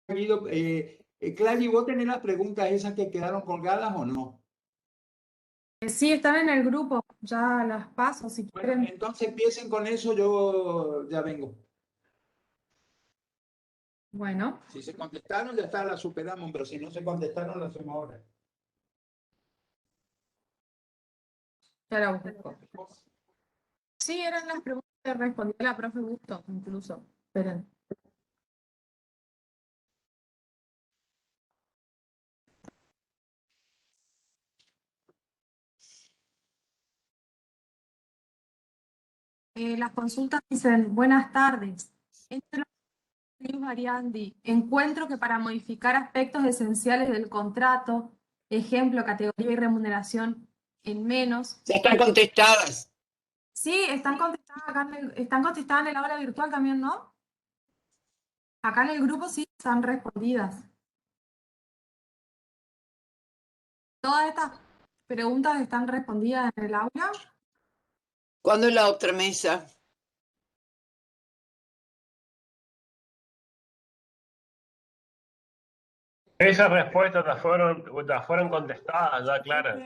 Guido. Clary, ¿vos tenés las preguntas esas que quedaron colgadas o no? Sí, están en el grupo, ya las paso si Bueno, quieren. entonces empiecen con eso, yo ya vengo. Bueno, Si se contestaron, ya está, las superamos, pero si no se contestaron, las hacemos ahora. ya la busco. Sí, eran las preguntas que respondía la profe Busto, incluso. Esperen. Las consultas dicen, buenas tardes. Entre los Ariandi, encuentro que para modificar aspectos esenciales del contrato, ejemplo, categoría y remuneración en menos. Ya están contestadas. Sí, están contestadas acá están contestadas en el aula virtual también, ¿no? Acá en el grupo sí están respondidas. Todas estas preguntas están respondidas en el aula. ¿Cuándo es la otra mesa? Esas respuestas ya fueron contestadas, ya, Clara.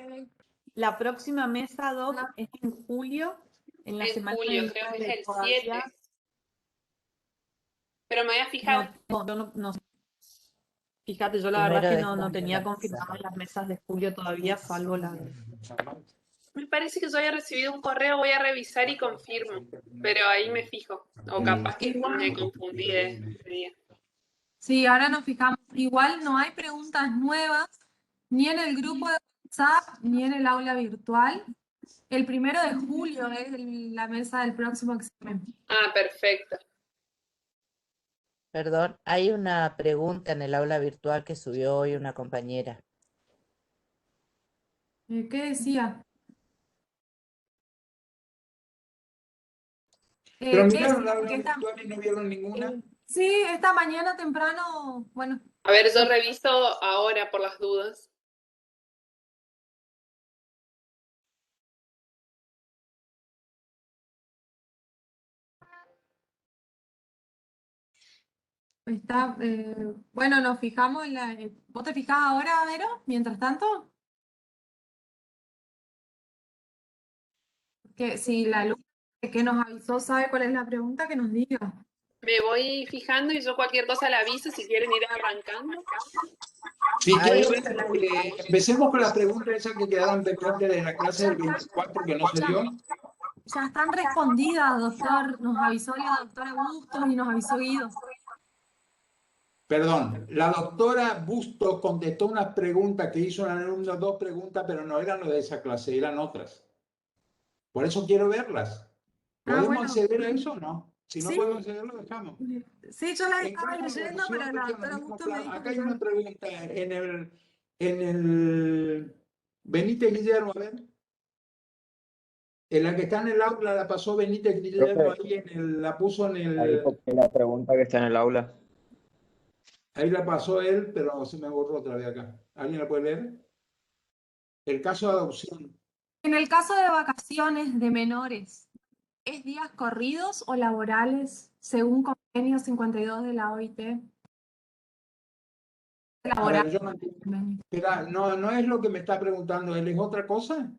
La próxima mesa, Doc, es en julio, en la semana julio, del creo que es padre, el todavía 7. Pero me voy a fijar. no. Fíjate, yo la verdad que no tenía confirmadas las mesas de julio todavía, salvo la de... Me parece que yo había recibido un correo, voy a revisar y confirmo. Pero ahí me fijo. O capaz que me confundí ese día. Sí, ahora nos fijamos. Igual no hay preguntas nuevas, ni en el grupo de WhatsApp, ni en el aula virtual. El 1 de julio es la mesa del próximo examen. Ah, perfecto. Perdón, hay una pregunta en el aula virtual que subió hoy una compañera. ¿Qué decía? Pero ¿Qué miraron decía? la Que virtual y no vieron ninguna. sí, esta mañana temprano, bueno, A ver, yo reviso ahora por las dudas. está, bueno, nos fijamos en la... ¿Vos te fijás ahora, Vero, mientras tanto? Que si la luz que nos avisó sabe cuál es la pregunta, que nos diga. Me voy fijando y yo cualquier cosa la aviso si quieren ir arrancando. Si quieren, empecemos con la pregunta esa que quedaron pendientes de la clase del 24 que no se dio. Ya están respondidas, doctor. Nos avisó la doctora Bustos y nos avisó Guido. Perdón, la doctora Bustos contestó unas preguntas que hizo un alumno, dos preguntas, pero no eran lo de esa clase, eran otras. Por eso quiero verlas. ¿Podemos bueno. acceder a eso o no? Si no Sí. podemos acceder, lo dejamos. Sí, yo la estaba leyendo, pero la doctora Bustos me dijo acá que hay ya... una pregunta en el Benítez Guillermo, a ver. En la que está en el aula la pasó Benítez Guillermo, ahí la puso en el... Ahí copié la pregunta que está en el aula. Ahí la pasó él, pero se me borró otra vez acá. ¿Alguien la puede leer? El caso de adopción. En el caso de vacaciones de menores, ¿es días corridos o laborales según convenio 52 de la OIT? A ver, yo no entiendo. Espera, no es lo que me está preguntando él, ¿es otra cosa?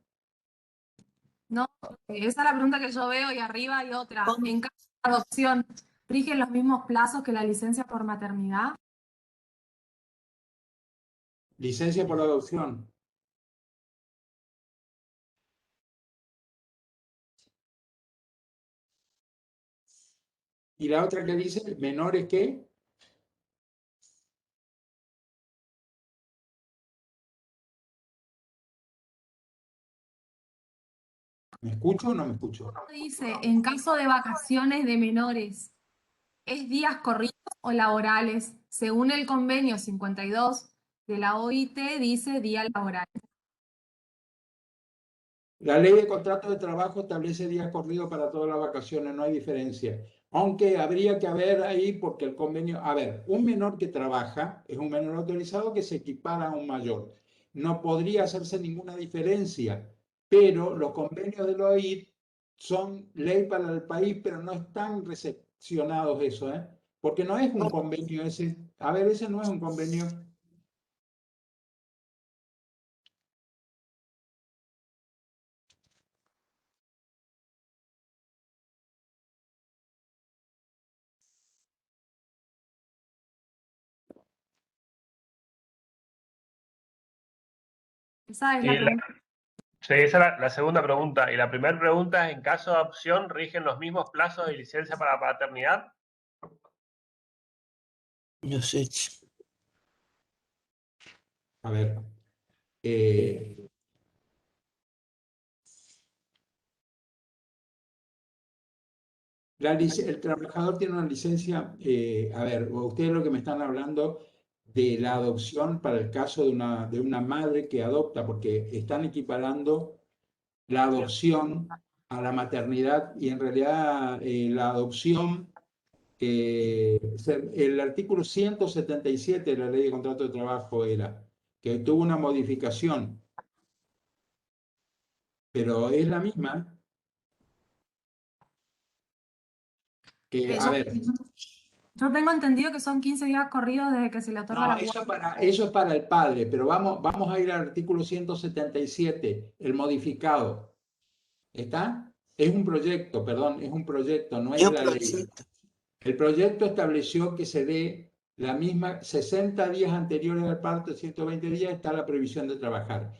No, esa es la pregunta que yo veo y arriba hay otra. En caso de adopción, ¿rigen los mismos plazos que la licencia por maternidad? Licencia por adopción. Y la otra que dice, ¿menores qué? ¿Me escucho o no me escucho? Dice, en caso de vacaciones de menores, ¿es días corridos o laborales? Según el convenio 52 de la OIT, dice día laboral. La ley de contrato de trabajo establece días corridos para todas las vacaciones, no hay diferencia. Aunque habría que haber ahí, porque el convenio, a ver, un menor que trabaja es un menor autorizado que se equipara a un mayor. No podría hacerse ninguna diferencia, pero los convenios de la OIT son ley para el país, pero no están recepcionados eso, ¿eh? Porque no es un convenio ese A ver, ese no es un convenio. Esa es Y la la, pregunta. sí, esa es la segunda pregunta. Y la primera pregunta es, ¿en caso de adopción rigen los mismos plazos de licencia para paternidad? No sé. A ver. El trabajador tiene una licencia, a ver, ustedes lo que me están hablando de la adopción para el caso de una madre que adopta, porque están equiparando la adopción a la maternidad y en realidad la adopción, el artículo 177 de la Ley de Contrato de Trabajo era que tuvo una modificación, pero es la misma que, a ver. Yo tengo entendido que son 15 días corridos desde que se le otorga No, la guardia. eso es para el padre, pero vamos a ir al artículo 177, el modificado. ¿Está? Es un proyecto, perdón, es un proyecto, no es Yo la ley. proyecto. El proyecto estableció que se dé la misma 60 días anteriores al parto, 120 días, está la previsión de trabajar.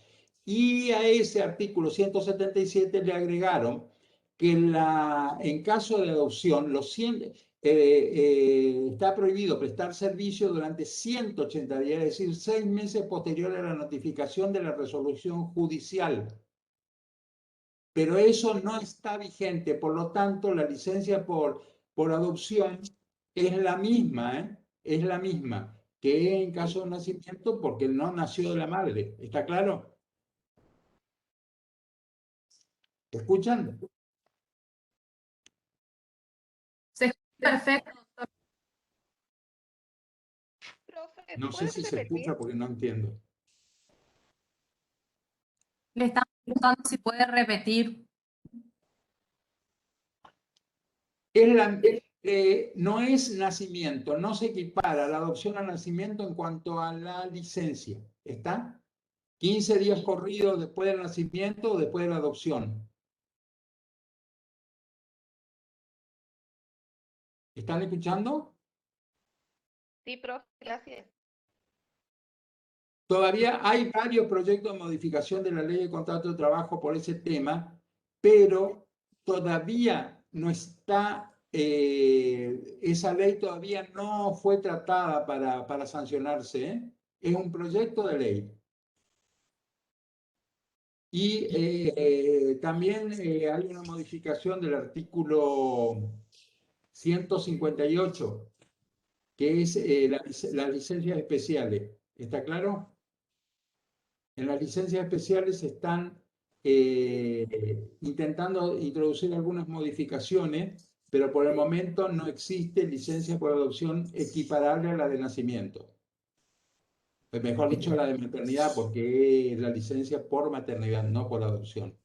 Y a ese artículo 177 le agregaron que en caso de adopción, está prohibido prestar servicio durante 180 días, es decir, 6 meses posterior a la notificación de la resolución judicial. Pero eso no está vigente, por lo tanto, la licencia por adopción es la misma, ¿eh? Es la misma que en caso de nacimiento porque no nació de la madre. ¿Está claro? ¿Te escuchan? Se escucha perfecto, doctor. Profe, No sé ¿puede si se repetir? escucha porque no entiendo. Le estamos preguntando si puede repetir. No es nacimiento, no se equipara la adopción al nacimiento en cuanto a la licencia. ¿Está? 15 días corridos después del nacimiento o después de la adopción. ¿Están escuchando? Sí, profe, gracias. Todavía hay varios proyectos de modificación de la ley de contrato de trabajo por ese tema, pero todavía no está, esa ley todavía no fue tratada para sancionarse, ¿eh? Es un proyecto de ley. Y también hay una modificación del artículo 158, que es las licencias especiales. ¿Está claro? En las licencias especiales se están intentando introducir algunas modificaciones, pero por el momento no existe licencia por adopción equiparable a la de nacimiento. Mejor dicho, la de maternidad, porque es la licencia por maternidad, no por adopción.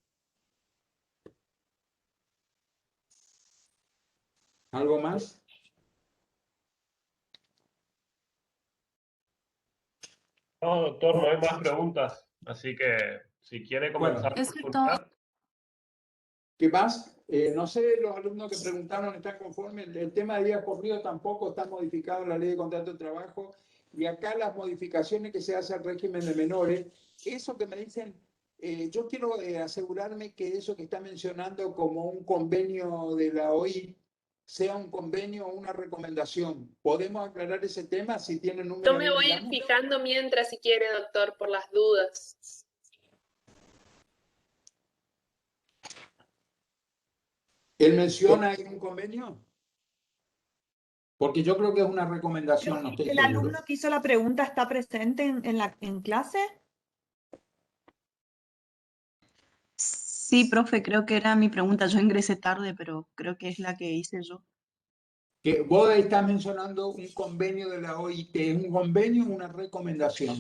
¿Algo más? No, doctor, no hay más preguntas. Así que si quiere comenzar Eso por es su todo. chat. ¿Qué más? No sé, los alumnos que preguntaron están conformes. El tema de días corridos tampoco está modificado en la ley de contrato de trabajo. Y acá las modificaciones que se hace al régimen de menores, eso que me dicen, yo quiero asegurarme que eso que está mencionando como un convenio de la OI sea un convenio o una recomendación. ¿Podemos aclarar ese tema si tienen Yo número me ahí, voy a ir digamos? fijando mientras, si quiere, doctor, por las dudas. ¿Él menciona ahí un convenio? Porque yo creo que es una recomendación, no estoy ¿El seguro. alumno que hizo la pregunta está presente en clase? Sí, profe, creo que era mi pregunta. Yo ingresé tarde, pero creo que es la que hice yo. Que vos estás mencionando un convenio de la OIT, ¿es un convenio o una recomendación?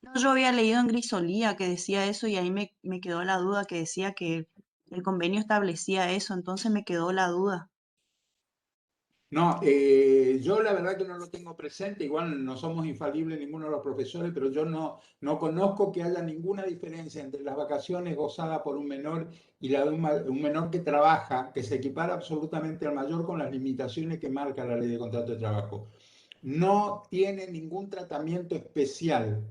No, yo había leído en Grisolía que decía eso y ahí me quedó la duda que decía que el convenio establecía eso, entonces me quedó la duda. No, yo la verdad que no lo tengo presente, igual no somos infalibles ninguno de los profesores, pero yo no conozco que haya ninguna diferencia entre las vacaciones gozadas por un menor y la de un menor que trabaja, que se equipara absolutamente al mayor con las limitaciones que marca la ley de contrato de trabajo. No tiene ningún tratamiento especial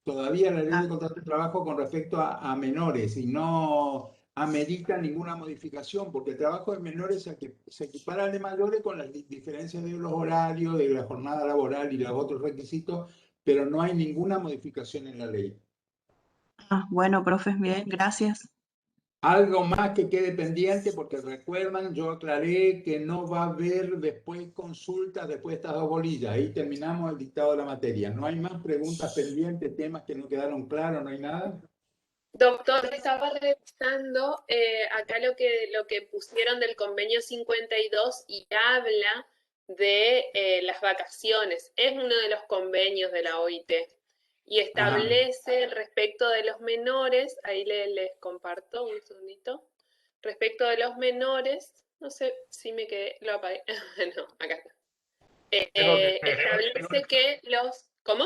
todavía la ley de contrato de trabajo con respecto a menores y no amerita ninguna modificación, porque el trabajo de menores se equipara al de mayores con las diferencias de los horarios, de la jornada laboral y los otros requisitos, pero no hay ninguna modificación en la ley. Bueno, profe, bien, gracias. Algo más que quede pendiente, porque recuerdan, yo aclaré que no va a haber después consultas después de estas dos bolillas. Ahí terminamos el dictado de la materia. ¿No hay más preguntas pendientes, temas que no quedaron claros, no hay nada? Doctor, estaba revisando acá lo que pusieron del convenio 52 y habla de las vacaciones. Es uno de los convenios de la OIT y establece respecto de los menores, ahí les comparto un segundito, respecto de los menores, no sé si me quedé, lo apagué, no, acá está. Establece que los, ¿cómo?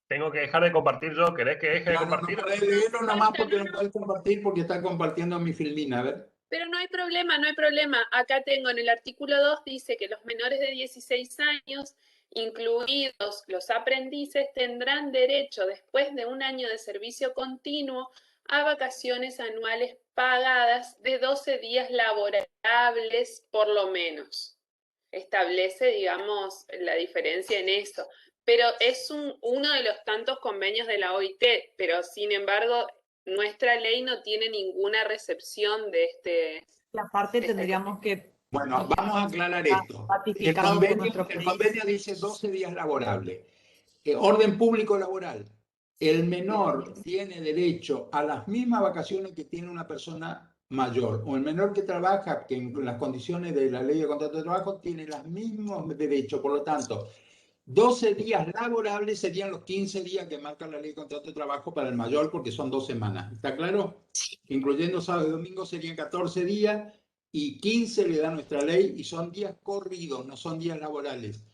Tengo que dejar de compartir yo. ¿Querés que deje de compartir? No podés leerlo nomás porque no podés compartir porque está compartiendo mi filmina, a ver. Pero no hay problema, no hay problema. Acá tengo en el artículo 2, dice que los menores de 16 años, incluidos los aprendices, tendrán derecho, después de un año de servicio continuo, a vacaciones anuales pagadas de 12 días laborables por lo menos. Establece, digamos, la diferencia en eso. Pero es uno de los tantos convenios de la OIT, pero sin embargo nuestra ley no tiene ninguna recepción de este. La parte tendríamos que. Bueno, vamos a aclarar esto. El convenio dice 12 días laborables. Orden público laboral. El menor tiene derecho a las mismas vacaciones que tiene una persona mayor. O el menor que trabaja, que en las condiciones de la ley de contrato de trabajo, tiene los mismos derechos. Por lo tanto, 12 días laborables serían los 15 días que marca la ley de contrato de trabajo para el mayor, porque son 2 semanas. ¿Está claro? Incluyendo sábado y domingo serían 14 días y 15 le da nuestra ley y son días corridos, no son días laborales.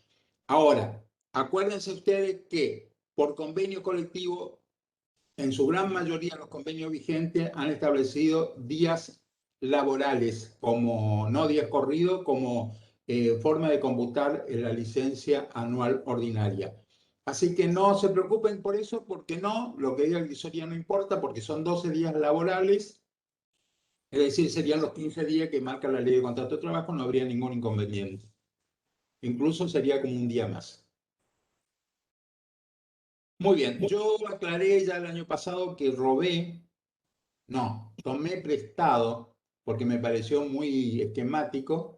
Ahora, acuérdense ustedes que por convenio colectivo, en su gran mayoría los convenios vigentes han establecido días laborales, como no días corridos, como forma de computar la licencia anual ordinaria. Así que no se preocupen por eso, porque no, lo que diga el visoría no importa, porque son 12 días laborales, es decir, serían los 15 días que marca la ley de contrato de trabajo, no habría ningún inconveniente. Incluso sería como un día más. Muy bien, yo aclaré ya el año pasado que tomé prestado, porque me pareció muy esquemático,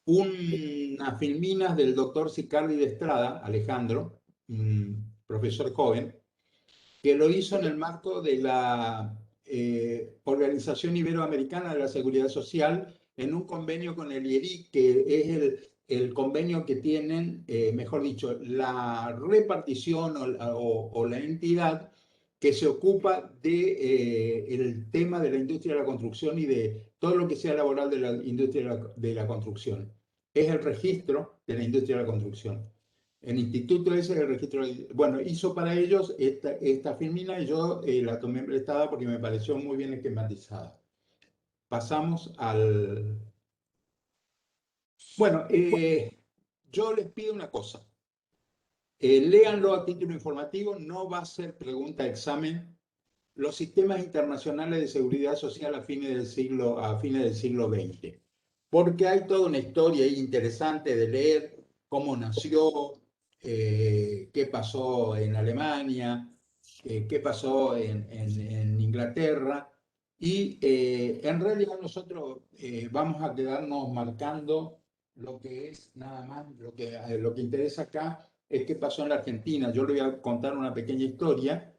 unas filminas del doctor Sicardi de Estrada, Alejandro, un profesor joven, que lo hizo en el marco de la Organización Iberoamericana de la Seguridad Social, en un convenio con el IERIC, que es el convenio que tienen, mejor dicho, la repartición o la entidad que se ocupa del tema de la industria de la construcción y de todo lo que sea laboral de la industria de la construcción. Es el registro de la industria de la construcción. El instituto ese es el registro. Bueno, hizo para ellos esta filmina y yo la tomé prestada porque me pareció muy bien esquematizada. Pasamos al... Bueno, yo les pido una cosa. Léanlo a título informativo, no va a ser pregunta de examen. Los sistemas internacionales de seguridad social a fines del siglo XX. Porque hay toda una historia ahí interesante de leer cómo nació, qué pasó en Alemania, qué pasó en Inglaterra, y en realidad nosotros vamos a quedarnos marcando lo que es nada más, lo que interesa acá es qué pasó en la Argentina. Yo le voy a contar una pequeña historia.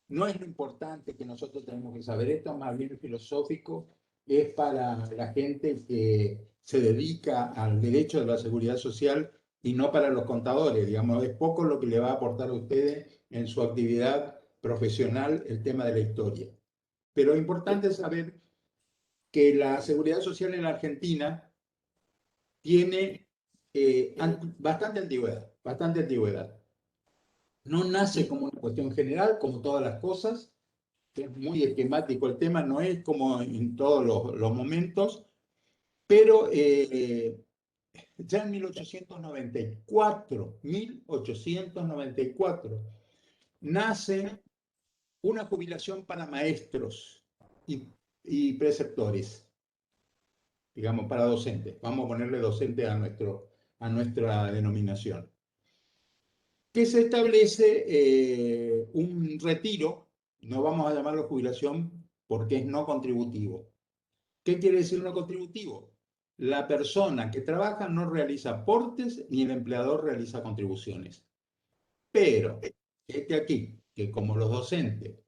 No es lo importante que nosotros tenemos que saber, esto es más bien filosófico, es para la gente que se dedica al derecho de la seguridad social y no para los contadores, digamos, es poco lo que le va a aportar a ustedes en su actividad profesional el tema de la historia. Pero es importante saber que la seguridad social en la Argentina tiene bastante antigüedad. No nace como una cuestión general, como todas las cosas, que es muy esquemático el tema, no es como en todos los momentos, pero ya en 1894, nace una jubilación para maestros y preceptores, digamos, para docentes. Vamos a ponerle docente a nuestra denominación. Que se establece un retiro, no vamos a llamarlo jubilación porque es no contributivo. ¿Qué quiere decir no contributivo? La persona que trabaja no realiza aportes ni el empleador realiza contribuciones. Pero, aquí, que como los docentes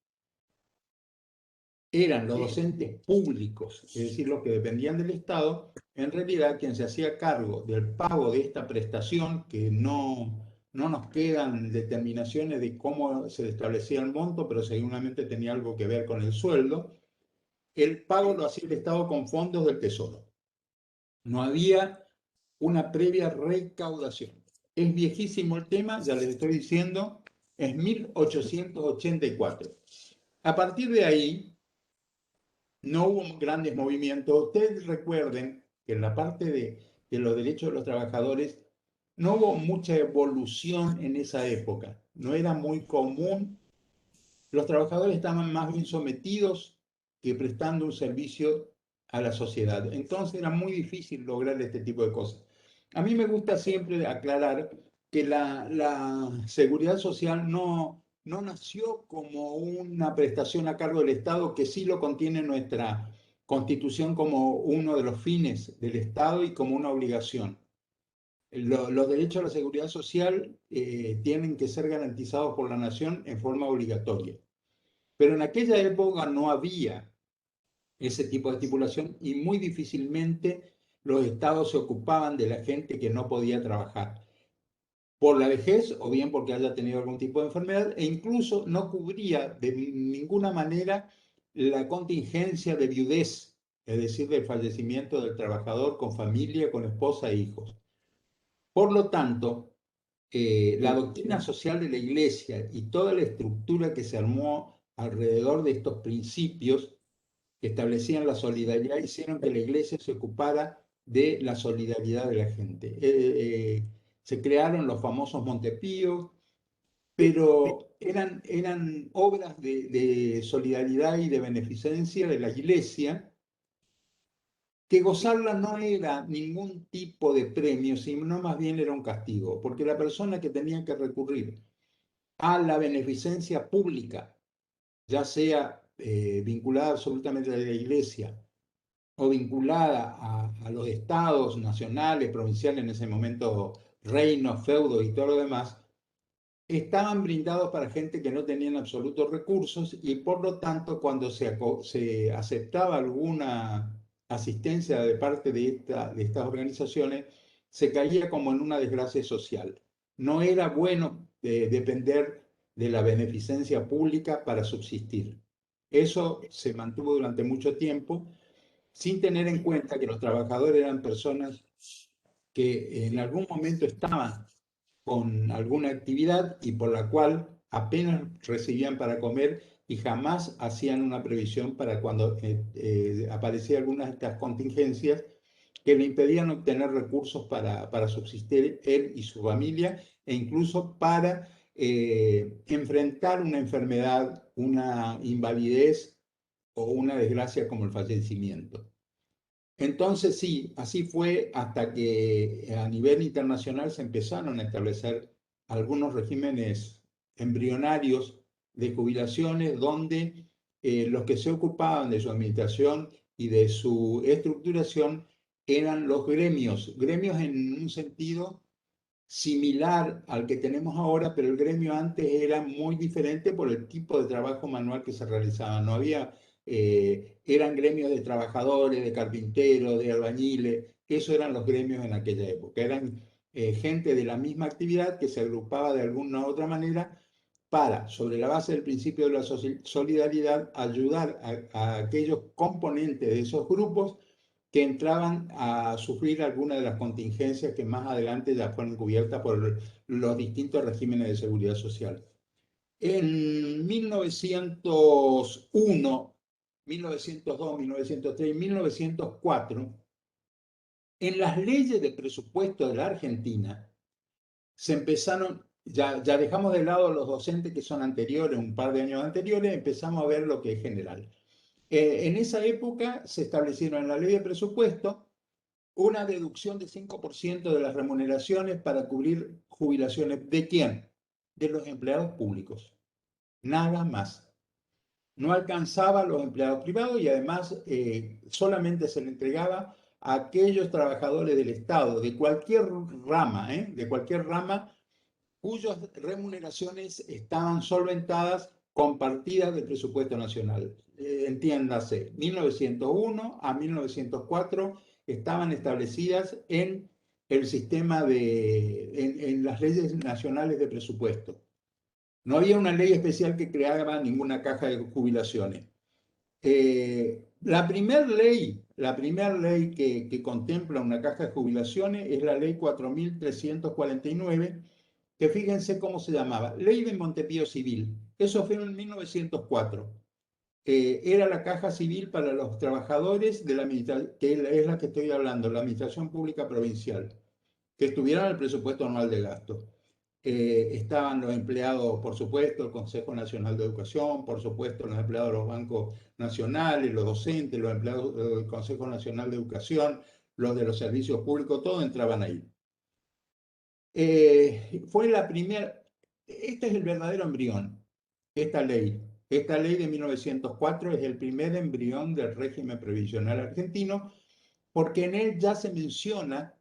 eran los docentes públicos, es decir, los que dependían del Estado, en realidad quien se hacía cargo del pago de esta prestación, que no nos quedan determinaciones de cómo se establecía el monto, pero seguramente tenía algo que ver con el sueldo, el pago lo hacía el Estado con fondos del Tesoro. No había una previa recaudación. Es viejísimo el tema, ya les estoy diciendo, es 1884. A partir de ahí, no hubo grandes movimientos. Ustedes recuerden que en la parte de los derechos de los trabajadores no hubo mucha evolución en esa época. No era muy común. Los trabajadores estaban más bien sometidos que prestando un servicio a la sociedad. Entonces era muy difícil lograr este tipo de cosas. A mí me gusta siempre aclarar que la seguridad social no nació como una prestación a cargo del Estado, que sí lo contiene nuestra Constitución como uno de los fines del Estado y como una obligación. Los derechos a la seguridad social tienen que ser garantizados por la nación en forma obligatoria. Pero en aquella época no había ese tipo de estipulación y muy difícilmente los estados se ocupaban de la gente que no podía trabajar por la vejez o bien porque haya tenido algún tipo de enfermedad, e incluso no cubría de ninguna manera la contingencia de viudez, es decir, del fallecimiento del trabajador con familia, con esposa e hijos. Por lo tanto, la doctrina social de la Iglesia y toda la estructura que se armó alrededor de estos principios que establecían la solidaridad hicieron que la Iglesia se ocupara de la solidaridad de la gente. Se crearon los famosos Montepíos, pero eran obras de solidaridad y de beneficencia de la Iglesia, que gozarla no era ningún tipo de premio, sino más bien era un castigo, porque la persona que tenía que recurrir a la beneficencia pública, ya sea vinculada absolutamente a la Iglesia o vinculada a los estados nacionales, provinciales, en ese momento reinos, feudos y todo lo demás, estaban brindados para gente que no tenían absolutos recursos y por lo tanto cuando se aceptaba alguna asistencia de parte de estas organizaciones, se caía como en una desgracia social. No era bueno depender de la beneficencia pública para subsistir. Eso se mantuvo durante mucho tiempo, sin tener en cuenta que los trabajadores eran personas que en algún momento estaban con alguna actividad y por la cual apenas recibían para comer y jamás hacían una previsión para cuando aparecían algunas de estas contingencias que le impedían obtener recursos para subsistir él y su familia e incluso para enfrentar una enfermedad, una invalidez o una desgracia como el fallecimiento. Entonces sí, así fue hasta que a nivel internacional se empezaron a establecer algunos regímenes embrionarios de jubilaciones donde los que se ocupaban de su administración y de su estructuración eran los gremios en un sentido similar al que tenemos ahora, pero el gremio antes era muy diferente por el tipo de trabajo manual que se realizaba. No había, eran gremios de trabajadores, de carpinteros, de albañiles, eso eran los gremios en aquella época. Eran gente de la misma actividad que se agrupaba de alguna u otra manera para, sobre la base del principio de la solidaridad, ayudar a aquellos componentes de esos grupos que entraban a sufrir algunas de las contingencias que más adelante ya fueron cubiertas por los distintos regímenes de seguridad social. En 1901, 1902, 1903 y 1904, en las leyes de presupuesto de la Argentina, se empezaron, ya dejamos de lado los docentes que son anteriores, un par de años anteriores, empezamos a ver lo que es general. En esa época se establecieron en la ley de presupuesto una deducción de 5% de las remuneraciones para cubrir jubilaciones. ¿De quién? De los empleados públicos. Nada más. No alcanzaba a los empleados privados y además solamente se le entregaba a aquellos trabajadores del Estado, de cualquier rama, cuyas remuneraciones estaban solventadas con partidas del presupuesto nacional. Entiéndase, 1901 a 1904 estaban establecidas en el sistema en las leyes nacionales de presupuesto. No había una ley especial que creara ninguna caja de jubilaciones. La primera ley que contempla una caja de jubilaciones es la ley 4349, que fíjense cómo se llamaba, Ley de Montepío Civil. Eso fue en 1904. Era la caja civil para los trabajadores de la administración, que es la que estoy hablando, la Administración Pública Provincial, que estuvieran en el presupuesto anual de gasto. Estaban los empleados, por supuesto, el Consejo Nacional de Educación, por supuesto, los empleados de los bancos nacionales, los docentes, los empleados del Consejo Nacional de Educación, los de los servicios públicos, todos entraban ahí. Fue la primera, este es el verdadero embrión, esta ley. Esta ley de 1904 es el primer embrión del régimen previsional argentino, porque en él ya se menciona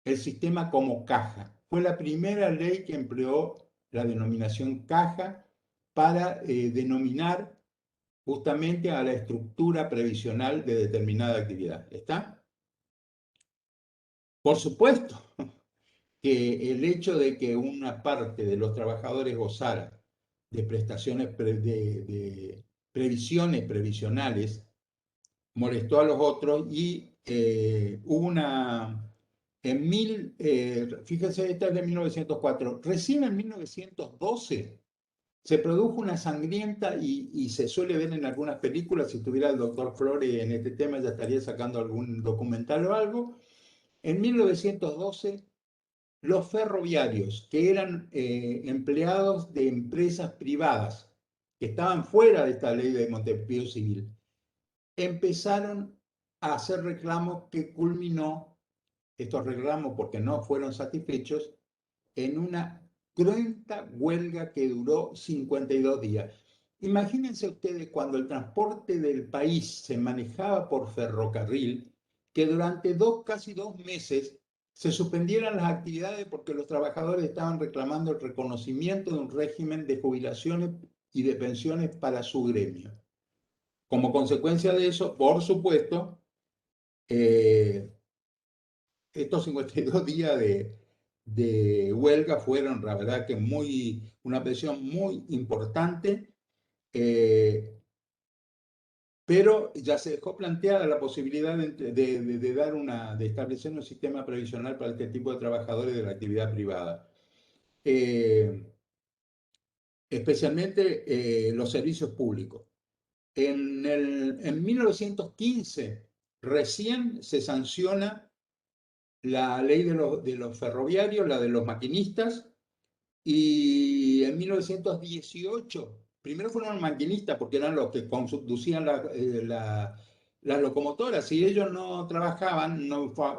el sistema como caja. Fue la primera ley que empleó la denominación caja para denominar justamente a la estructura previsional de determinada actividad. ¿Está? Por supuesto que el hecho de que una parte de los trabajadores gozara de prestaciones, de previsiones previsionales, molestó a los otros y hubo una... fíjense, esta es de 1904. Recién en 1912 se produjo una sangrienta y se suele ver en algunas películas. Si estuviera el doctor Flores en este tema ya estaría sacando algún documental o algo. En 1912 los ferroviarios, que eran empleados de empresas privadas, que estaban fuera de esta ley de Montepío Civil, empezaron a hacer reclamos que culminó, estos reclamos porque no fueron satisfechos, en una cruenta huelga que duró 52 días. Imagínense ustedes cuando el transporte del país se manejaba por ferrocarril, que durante casi dos meses se suspendieran las actividades porque los trabajadores estaban reclamando el reconocimiento de un régimen de jubilaciones y de pensiones para su gremio. Como consecuencia de eso, por supuesto, estos 52 días de huelga fueron, la verdad, que una presión muy importante, pero ya se dejó planteada la posibilidad de establecer un sistema previsional para este tipo de trabajadores de la actividad privada. Especialmente los servicios públicos. En 1915 recién se sanciona la ley de los ferroviarios, la de los maquinistas, y en 1918, primero fueron maquinistas porque eran los que conducían las locomotoras. Si ellos no trabajaban,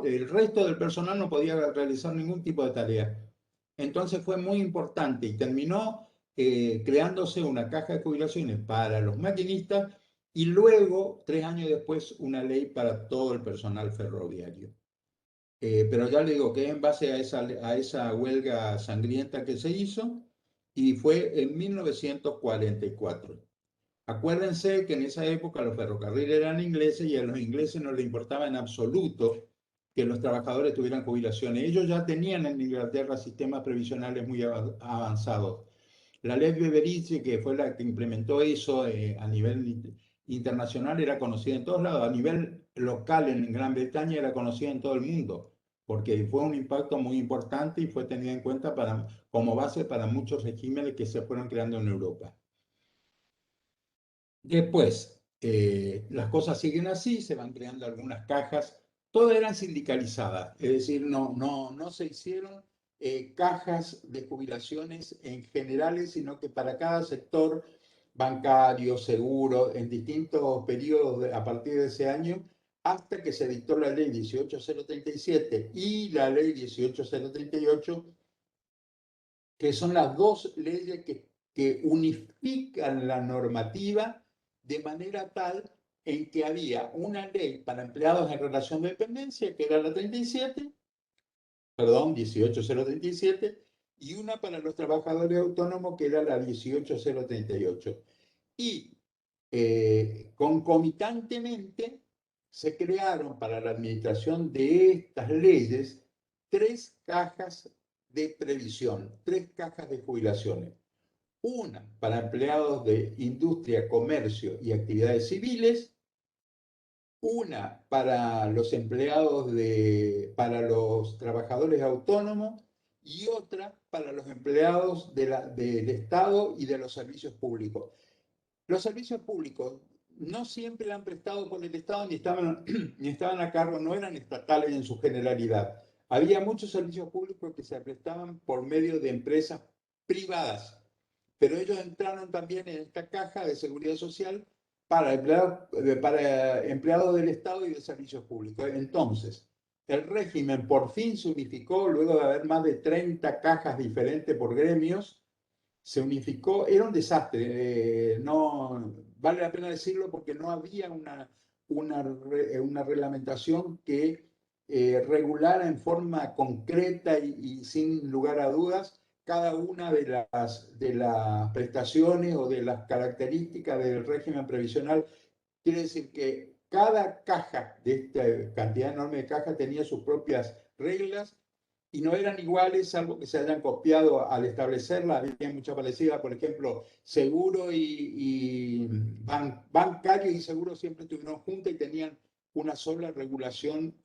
el resto del personal no podía realizar ningún tipo de tarea. Entonces fue muy importante y terminó creándose una caja de jubilaciones para los maquinistas y luego, 3 años después, una ley para todo el personal ferroviario. Pero ya le digo que es en base a esa huelga sangrienta que se hizo y fue en 1944. Acuérdense que en esa época los ferrocarriles eran ingleses y a los ingleses no les importaba en absoluto que los trabajadores tuvieran jubilaciones. Ellos ya tenían en Inglaterra sistemas previsionales muy avanzados. La ley Beveridge, que fue la que implementó eso a nivel internacional era conocida en todos lados. A nivel local en Gran Bretaña era conocida en todo el mundo, porque fue un impacto muy importante y fue tenida en cuenta como base para muchos regímenes que se fueron creando en Europa. Después, las cosas siguen así, se van creando algunas cajas, todas eran sindicalizadas, es decir, no se hicieron cajas de jubilaciones en generales, sino que para cada sector bancario, seguro, en distintos periodos a partir de ese año, hasta que se dictó la ley 18037 y la ley 18038, que son las dos leyes que unifican la normativa de manera tal en que había una ley para empleados en relación de dependencia, que era la 18037, y una para los trabajadores autónomos, que era la 18038. Y concomitantemente se crearon para la administración de estas leyes 3 cajas de previsión, 3 cajas de jubilaciones. Una para empleados de industria, comercio y actividades civiles, una para los para los trabajadores autónomos y otra para los empleados del Estado y de los servicios públicos. Los servicios públicos no siempre eran prestados por el Estado ni estaban a cargo, no eran estatales en su generalidad. Había muchos servicios públicos que se prestaban por medio de empresas privadas, pero ellos entraron también en esta caja de seguridad social para empleados del Estado y de servicios públicos. Entonces, el régimen por fin se unificó luego de haber más de 30 cajas diferentes por gremios. Se unificó, era un desastre, no vale la pena decirlo porque no había una reglamentación que regulara en forma concreta y sin lugar a dudas cada una de las prestaciones o de las características del régimen previsional. Quiere decir que cada caja de esta cantidad enorme de cajas tenía sus propias reglas y no eran iguales, salvo que se hayan copiado al establecerla. Había muchas parecidas, por ejemplo, seguro bancario y seguro siempre estuvieron juntas y tenían una sola regulación,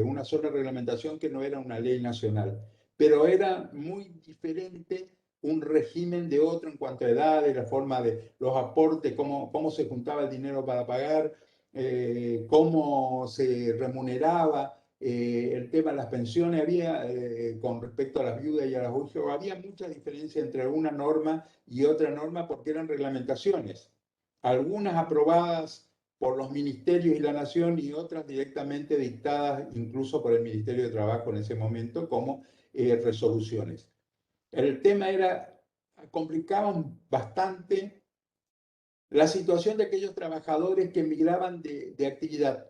una sola reglamentación que no era una ley nacional. Pero era muy diferente un régimen de otro en cuanto a edades, la forma de los aportes, cómo se juntaba el dinero para pagar, cómo se remuneraba, el tema de las pensiones, había con respecto a las viudas y a las viudas, había mucha diferencia entre una norma y otra norma porque eran reglamentaciones, algunas aprobadas por los ministerios y la nación y otras directamente dictadas incluso por el Ministerio de Trabajo en ese momento como resoluciones. El tema complicaban bastante la situación de aquellos trabajadores que migraban de actividad.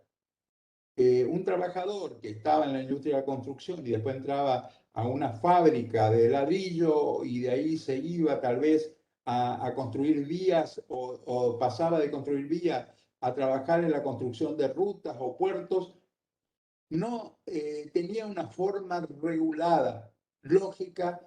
Un trabajador que estaba en la industria de la construcción y después entraba a una fábrica de ladrillo y de ahí se iba tal vez a construir vías o pasaba de construir vías a trabajar en la construcción de rutas o puertos, no tenía una forma regulada, lógica,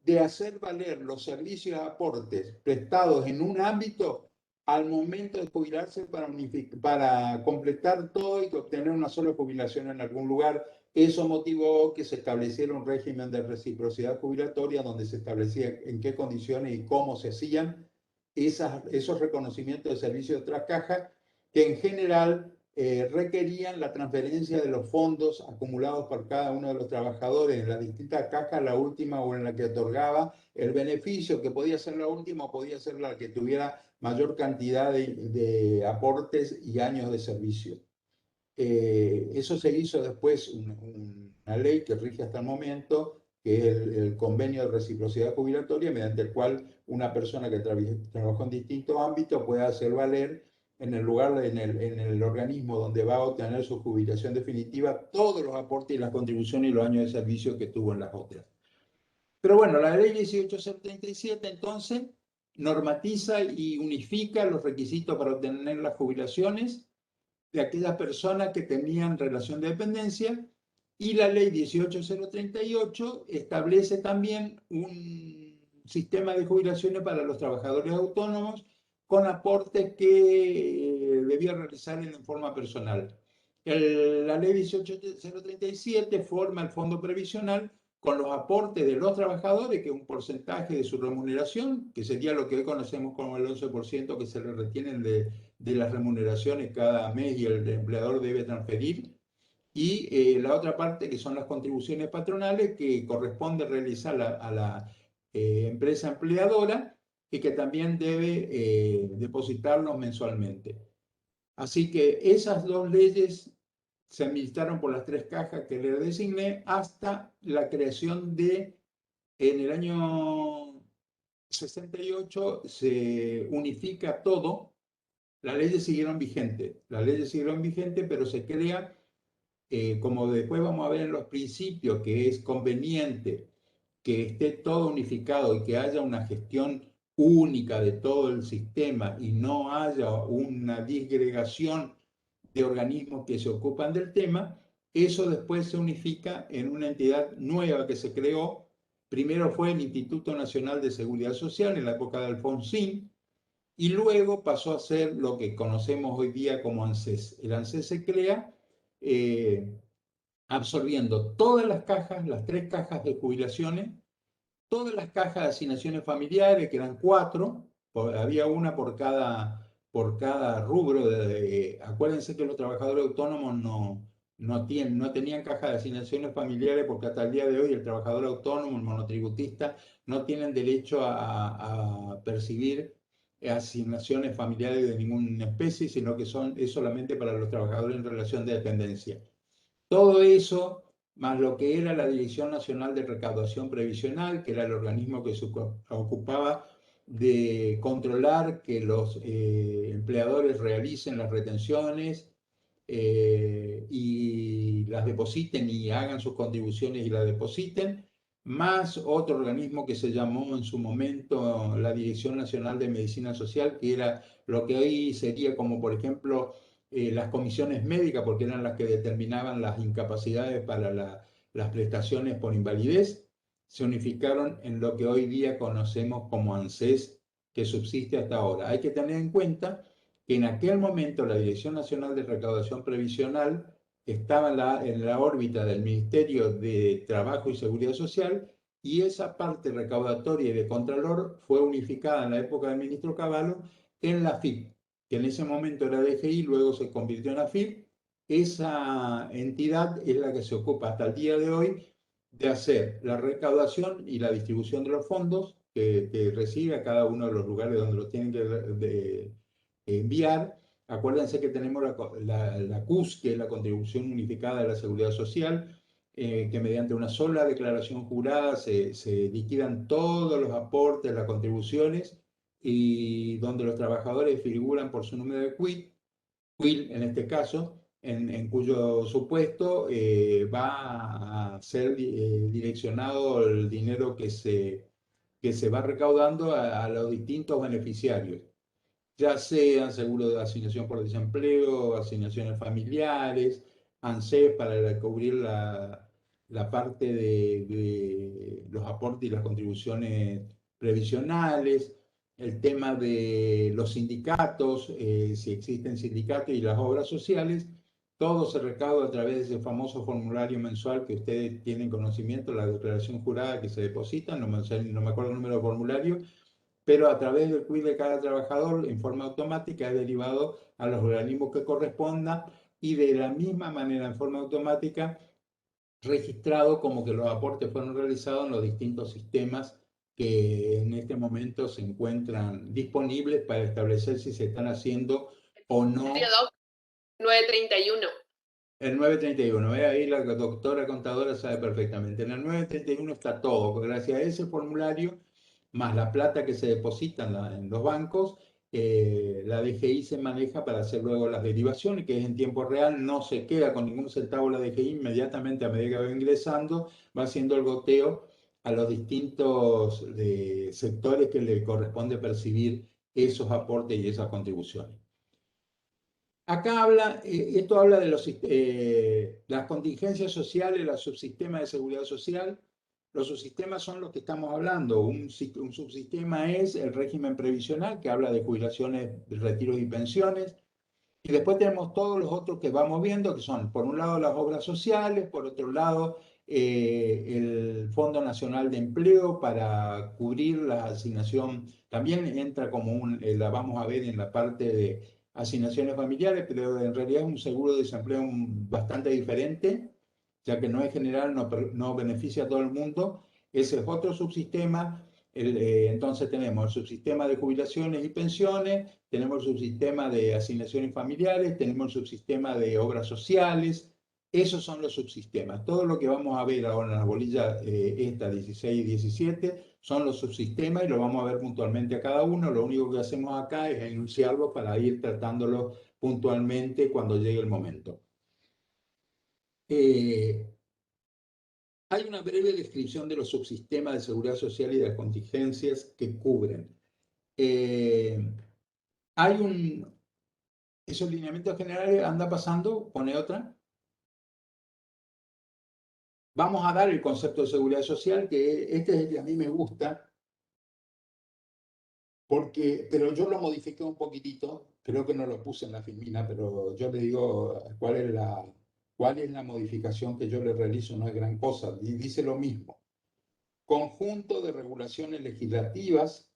de hacer valer los servicios y aportes prestados en un ámbito al momento de jubilarse para completar todo y obtener una sola jubilación en algún lugar. Eso motivó que se estableciera un régimen de reciprocidad jubilatoria donde se establecía en qué condiciones y cómo se hacían esos reconocimientos de servicios de otras cajas que en general requerían la transferencia de los fondos acumulados por cada uno de los trabajadores en las distintas cajas, la última o en la que otorgaba el beneficio, que podía ser la última o podía ser la que tuviera mayor cantidad de aportes y años de servicio. Eso se hizo después una ley que rige hasta el momento, que es el convenio de reciprocidad jubilatoria, mediante el cual una persona que trabajó en distintos ámbitos puede hacer valer en el lugar, en el organismo donde va a obtener su jubilación definitiva, todos los aportes y las contribuciones y los años de servicio que tuvo en las otras. Pero bueno, la ley 18037 entonces normatiza y unifica los requisitos para obtener las jubilaciones de aquellas personas que tenían relación de dependencia, y la ley 18038 establece también un sistema de jubilaciones para los trabajadores autónomos con aportes que debía realizar en forma personal. La ley 18.037 forma el fondo previsional con los aportes de los trabajadores, que es un porcentaje de su remuneración, que sería lo que hoy conocemos como el 11% que se le retienen de las remuneraciones cada mes y el empleador debe transferir. Y la otra parte, que son las contribuciones patronales, que corresponde realizar a la empresa empleadora y que también debe depositarlos mensualmente. Así que esas dos leyes se administraron por las tres cajas que le designé hasta la creación de, en el año 68, se unifica todo. Las leyes siguieron vigentes, pero se crea, como después vamos a ver en los principios, que es conveniente que esté todo unificado y que haya una gestión única de todo el sistema y no haya una disgregación de organismos que se ocupan del tema. Eso después se unifica en una entidad nueva que se creó. Primero fue el Instituto Nacional de Seguridad Social en la época de Alfonsín, y luego pasó a ser lo que conocemos hoy día como ANSES. El ANSES se crea absorbiendo todas las cajas, las tres cajas de jubilaciones, todas las cajas de asignaciones familiares, que eran 4, había una por cada rubro. Acuérdense que los trabajadores autónomos no tenían caja de asignaciones familiares, porque hasta el día de hoy el trabajador autónomo, el monotributista, no tienen derecho a percibir asignaciones familiares de ninguna especie, sino que es solamente para los trabajadores en relación de dependencia. Todo eso, más lo que era la Dirección Nacional de Recaudación Previsional, que era el organismo que se ocupaba de controlar que los empleadores realicen las retenciones y las depositen y hagan sus contribuciones y las depositen, más otro organismo que se llamó en su momento la Dirección Nacional de Medicina Social, que era lo que hoy sería como, por ejemplo, las comisiones médicas, porque eran las que determinaban las incapacidades para las prestaciones por invalidez. Se unificaron en lo que hoy día conocemos como ANSES, que subsiste hasta ahora. Hay que tener en cuenta que en aquel momento la Dirección Nacional de Recaudación Previsional estaba en la órbita del Ministerio de Trabajo y Seguridad Social, y esa parte recaudatoria y de Contralor fue unificada en la época del ministro Cavallo en la AFIP, que en ese momento era DGI, luego se convirtió en AFIP. Esa entidad es la que se ocupa hasta el día de hoy de hacer la recaudación y la distribución de los fondos que recibe a cada uno de los lugares donde lo tienen que enviar. Acuérdense que tenemos la CUS, que es la Contribución Unificada de la Seguridad Social, que mediante una sola declaración jurada se liquidan todos los aportes, las contribuciones, y donde los trabajadores figuran por su número de QUIL en este caso, en cuyo supuesto va a ser direccionado el dinero que se va recaudando a los distintos beneficiarios, ya sean seguros de asignación por desempleo, asignaciones familiares, ANSES para cubrir la parte de los aportes y las contribuciones previsionales, el tema de los sindicatos, si existen sindicatos, y las obras sociales. Todo se recauda a través de ese famoso formulario mensual que ustedes tienen conocimiento, la declaración jurada que se deposita, no me acuerdo el número del formulario, pero a través del QUIL de cada trabajador, en forma automática, es derivado a los organismos que correspondan, y de la misma manera, en forma automática, registrado como que los aportes fueron realizados en los distintos sistemas que en este momento se encuentran disponibles para establecer si se están haciendo o no. 931. El 931, ahí la doctora contadora sabe perfectamente. En el 931 está todo, gracias a ese formulario, más la plata que se deposita en los bancos, la DGI se maneja para hacer luego las derivaciones, que es en tiempo real, no se queda con ningún centavo la DGI, inmediatamente a medida que va ingresando, va haciendo el goteo a los distintos sectores que le corresponde percibir esos aportes y esas contribuciones. Acá esto habla de las contingencias sociales, los subsistemas de seguridad social, Los subsistemas son los que estamos hablando. Un subsistema es el régimen previsional, que habla de jubilaciones, retiros y pensiones. Y después tenemos todos los otros que vamos viendo, que son, por un lado, las obras sociales, por otro lado, el Fondo Nacional de Empleo para cubrir la asignación. También entra como la vamos a ver en la parte de asignaciones familiares, pero en realidad es un seguro de desempleo bastante diferente, ya que no es general, no beneficia a todo el mundo. Ese es otro subsistema. Entonces tenemos el subsistema de jubilaciones y pensiones, tenemos el subsistema de asignaciones familiares, tenemos el subsistema de obras sociales. Esos son los subsistemas. Todo lo que vamos a ver ahora en la bolilla, esta 16 y 17, son los subsistemas y lo vamos a ver puntualmente a cada uno. Lo único que hacemos acá es enunciarlo para ir tratándolo puntualmente cuando llegue el momento. Hay una breve descripción de los subsistemas de seguridad social y de las contingencias que cubren. Esos lineamientos generales, anda pasando, pone otra. Vamos a dar el concepto de seguridad social, que este es el que a mí me gusta, pero yo lo modifiqué un poquitito, creo que no lo puse en la filmina, pero yo le digo cuál es la modificación que yo le realizo, no es gran cosa, y dice lo mismo. Conjunto de regulaciones legislativas,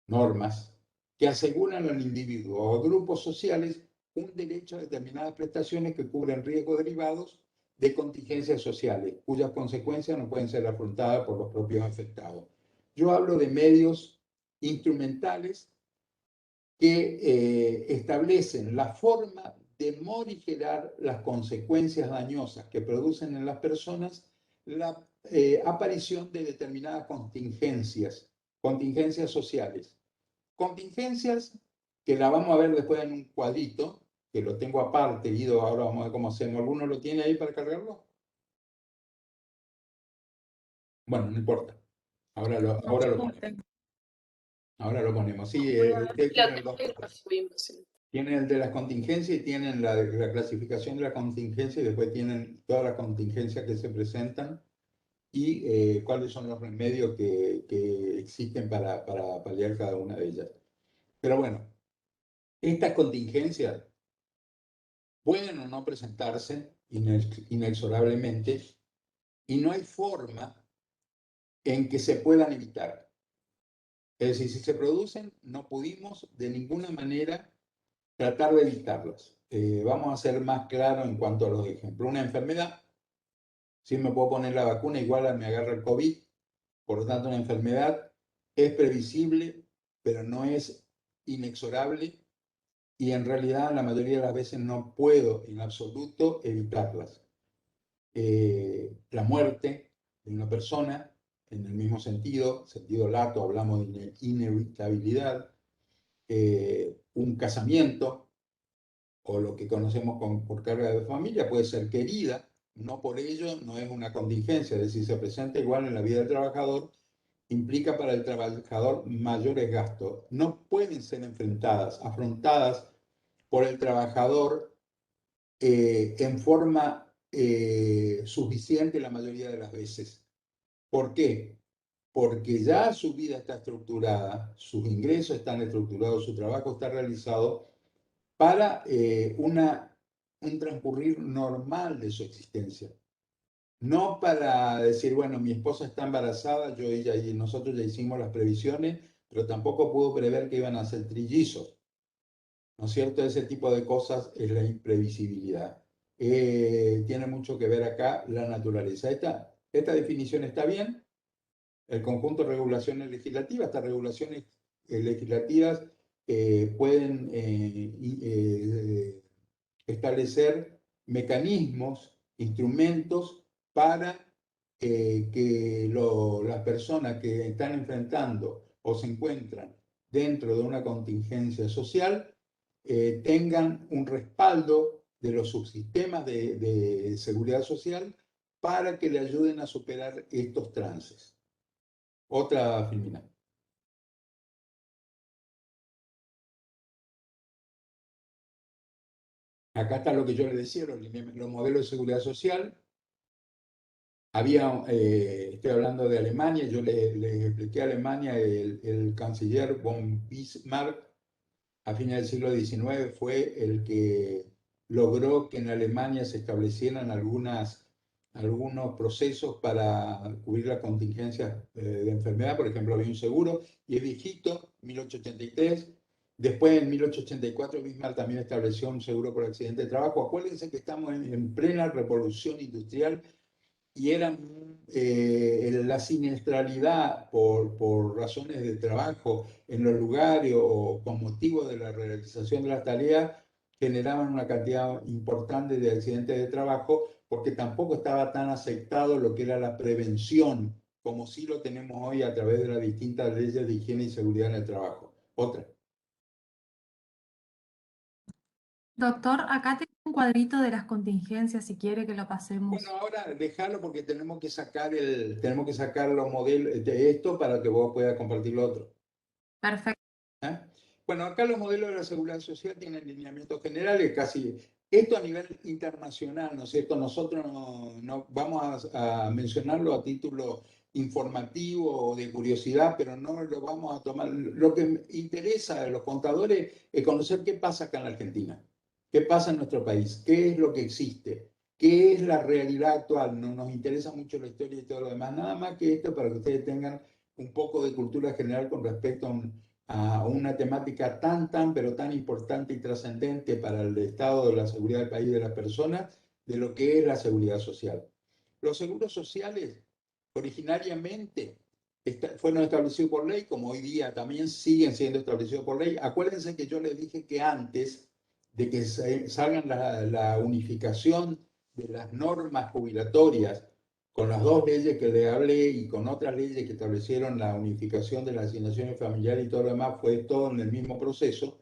normas, que aseguran al individuo o grupos sociales un derecho a determinadas prestaciones que cubren riesgos derivados de contingencias sociales, cuyas consecuencias no pueden ser afrontadas por los propios afectados. Yo hablo de medios instrumentales que establecen la forma de morigerar las consecuencias dañosas que producen en las personas la aparición de determinadas contingencias sociales. Contingencias que la vamos a ver después en un cuadrito, que lo tengo aparte, Guido, ahora vamos a ver cómo hacemos. ¿Alguno lo tiene ahí para cargarlo? Bueno, no importa. Ahora lo ponemos. Sí, tienen el de las contingencias y tienen la clasificación de la contingencia y después tienen todas las contingencias que se presentan y cuáles son los remedios que existen para paliar cada una de ellas. Pero bueno, estas contingencias pueden o no presentarse inexorablemente y no hay forma en que se puedan evitar. Es decir, si se producen, no pudimos de ninguna manera tratar de evitarlas. Vamos a ser más claros en cuanto a los ejemplos. Una enfermedad, si me puedo poner la vacuna, igual me agarra el COVID, por lo tanto una enfermedad es previsible, pero no es inexorable y en realidad la mayoría de las veces no puedo en absoluto evitarlas. La muerte de una persona, en el mismo sentido lato, hablamos de inevitabilidad, un casamiento o lo que conocemos por carga de familia puede ser querida, no por ello no es una contingencia, es decir, se presenta igual en la vida del trabajador, implica para el trabajador mayores gastos. No pueden ser afrontadas por el trabajador en forma suficiente la mayoría de las veces. ¿Por qué? Porque ya su vida está estructurada, sus ingresos están estructurados, su trabajo está realizado para un transcurrir normal de su existencia. No para decir, bueno, mi esposa está embarazada, y nosotros ya hicimos las previsiones, pero tampoco pudo prever que iban a ser trillizos. ¿No es cierto? Ese tipo de cosas es la imprevisibilidad. Tiene mucho que ver acá la naturaleza. Esta definición está bien. El conjunto de regulaciones legislativas, estas regulaciones legislativas pueden establecer mecanismos, instrumentos para que las personas que están enfrentando o se encuentran dentro de una contingencia social tengan un respaldo de los subsistemas de seguridad social para que le ayuden a superar estos trances. Otra, Filmina. Acá está lo que yo le decía, los modelos de seguridad social. estoy hablando de Alemania, yo le expliqué a Alemania, el canciller von Bismarck a fines del siglo XIX fue el que logró que en Alemania se establecieran algunos procesos para cubrir las contingencias de enfermedad. Por ejemplo, había un seguro, y es viejito, 1883. Después, en 1884, Bismarck también estableció un seguro por accidente de trabajo. Acuérdense que estamos en plena revolución industrial y la siniestralidad por razones de trabajo en los lugares o con motivo de la realización de las tareas generaban una cantidad importante de accidentes de trabajo, porque tampoco estaba tan aceptado lo que era la prevención, como sí lo tenemos hoy a través de las distintas leyes de higiene y seguridad en el trabajo. Otra. Doctor, acá tengo un cuadrito de las contingencias, si quiere que lo pasemos. Bueno, ahora déjalo porque tenemos que sacar los modelos de esto para que vos puedas compartir lo otro. Perfecto. ¿Eh? Bueno, acá los modelos de la seguridad social tienen lineamientos generales, casi esto a nivel internacional, ¿no es cierto? Nosotros no vamos a mencionarlo a título informativo o de curiosidad, pero no lo vamos a tomar. Lo que interesa a los contadores es conocer qué pasa acá en la Argentina, qué pasa en nuestro país, qué es lo que existe, qué es la realidad actual. No nos interesa mucho la historia y todo lo demás, nada más que esto para que ustedes tengan un poco de cultura general con respecto a una temática pero tan importante y trascendente para el estado de la seguridad del país y de las personas, de lo que es la seguridad social. Los seguros sociales originariamente fueron establecidos por ley, como hoy día también siguen siendo establecidos por ley. Acuérdense que yo les dije que antes de que salgan la unificación de las normas jubilatorias, con las dos leyes que le hablé y con otras leyes que establecieron la unificación de las asignaciones familiares y todo lo demás, fue todo en el mismo proceso,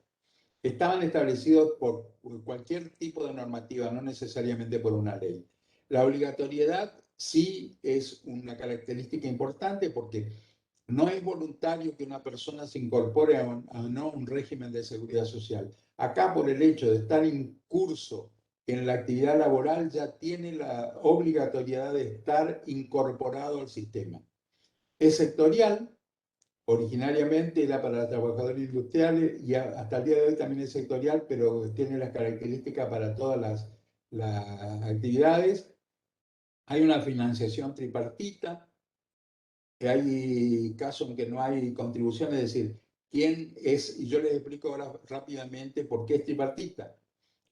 estaban establecidos por cualquier tipo de normativa, no necesariamente por una ley. La obligatoriedad sí es una característica importante porque no es voluntario que una persona se incorpore a un régimen de seguridad social. Acá, por el hecho de estar en curso en la actividad laboral, ya tiene la obligatoriedad de estar incorporado al sistema. Es sectorial, originariamente era para trabajadores industriales y hasta el día de hoy también es sectorial, pero tiene las características para todas las actividades. Hay una financiación tripartita, hay casos en que no hay contribución, es decir, ¿quién es? Y yo les explico ahora rápidamente por qué es tripartita.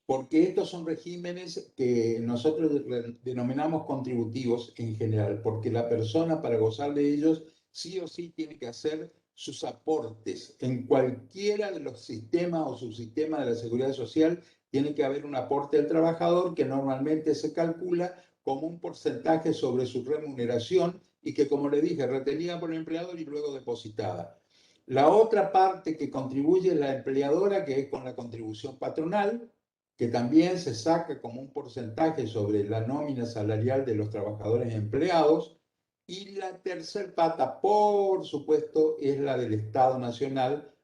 Porque estos son regímenes que nosotros denominamos contributivos en general, porque la persona para gozar de ellos sí o sí tiene que hacer sus aportes. En cualquiera de los sistemas o subsistemas de la seguridad social tiene que haber un aporte del trabajador que normalmente se calcula como un porcentaje sobre su remuneración y que, como le dije, retenida por el empleador y luego depositada. La otra parte que contribuye es la empleadora, que es con la contribución patronal, que también se saca como un porcentaje sobre la nómina salarial de los trabajadores empleados. Y la tercer pata, por supuesto, es la del Estado Nacional,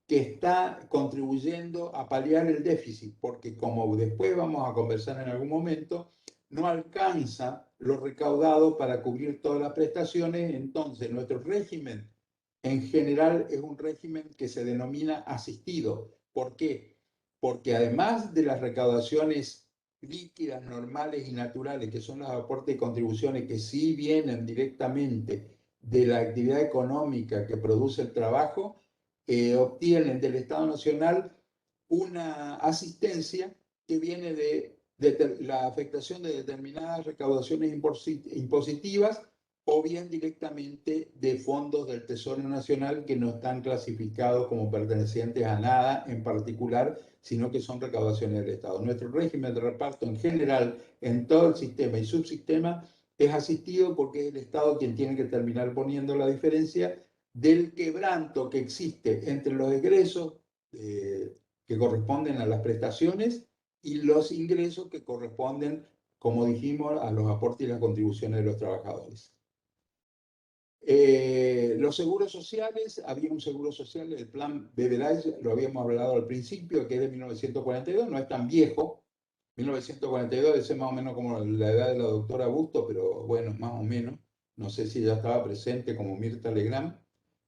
que está contribuyendo a paliar el déficit, porque como después vamos a conversar en algún momento, no alcanza lo recaudado para cubrir todas las prestaciones. Entonces, nuestro régimen en general es un régimen que se denomina asistido. ¿Por qué? Porque además de las recaudaciones líquidas, normales y naturales, que son los aportes y contribuciones que sí vienen directamente de la actividad económica que produce el trabajo, obtienen del Estado Nacional una asistencia que viene de la afectación de determinadas recaudaciones impositivas o bien directamente de fondos del Tesoro Nacional que no están clasificados como pertenecientes a nada en particular, sino que son recaudaciones del Estado. Nuestro régimen de reparto en general, en todo el sistema y subsistema, es asistido porque es el Estado quien tiene que terminar poniendo la diferencia del quebranto que existe entre los egresos que corresponden a las prestaciones y los ingresos que corresponden, como dijimos, a los aportes y las contribuciones de los trabajadores. Los seguros sociales, había un seguro social, el plan Beveridge, lo habíamos hablado al principio, que es de 1942, no es tan viejo, 1942 es más o menos como la edad de la doctora Busto, pero bueno, más o menos. No sé si ya estaba presente como Mirta Legrand,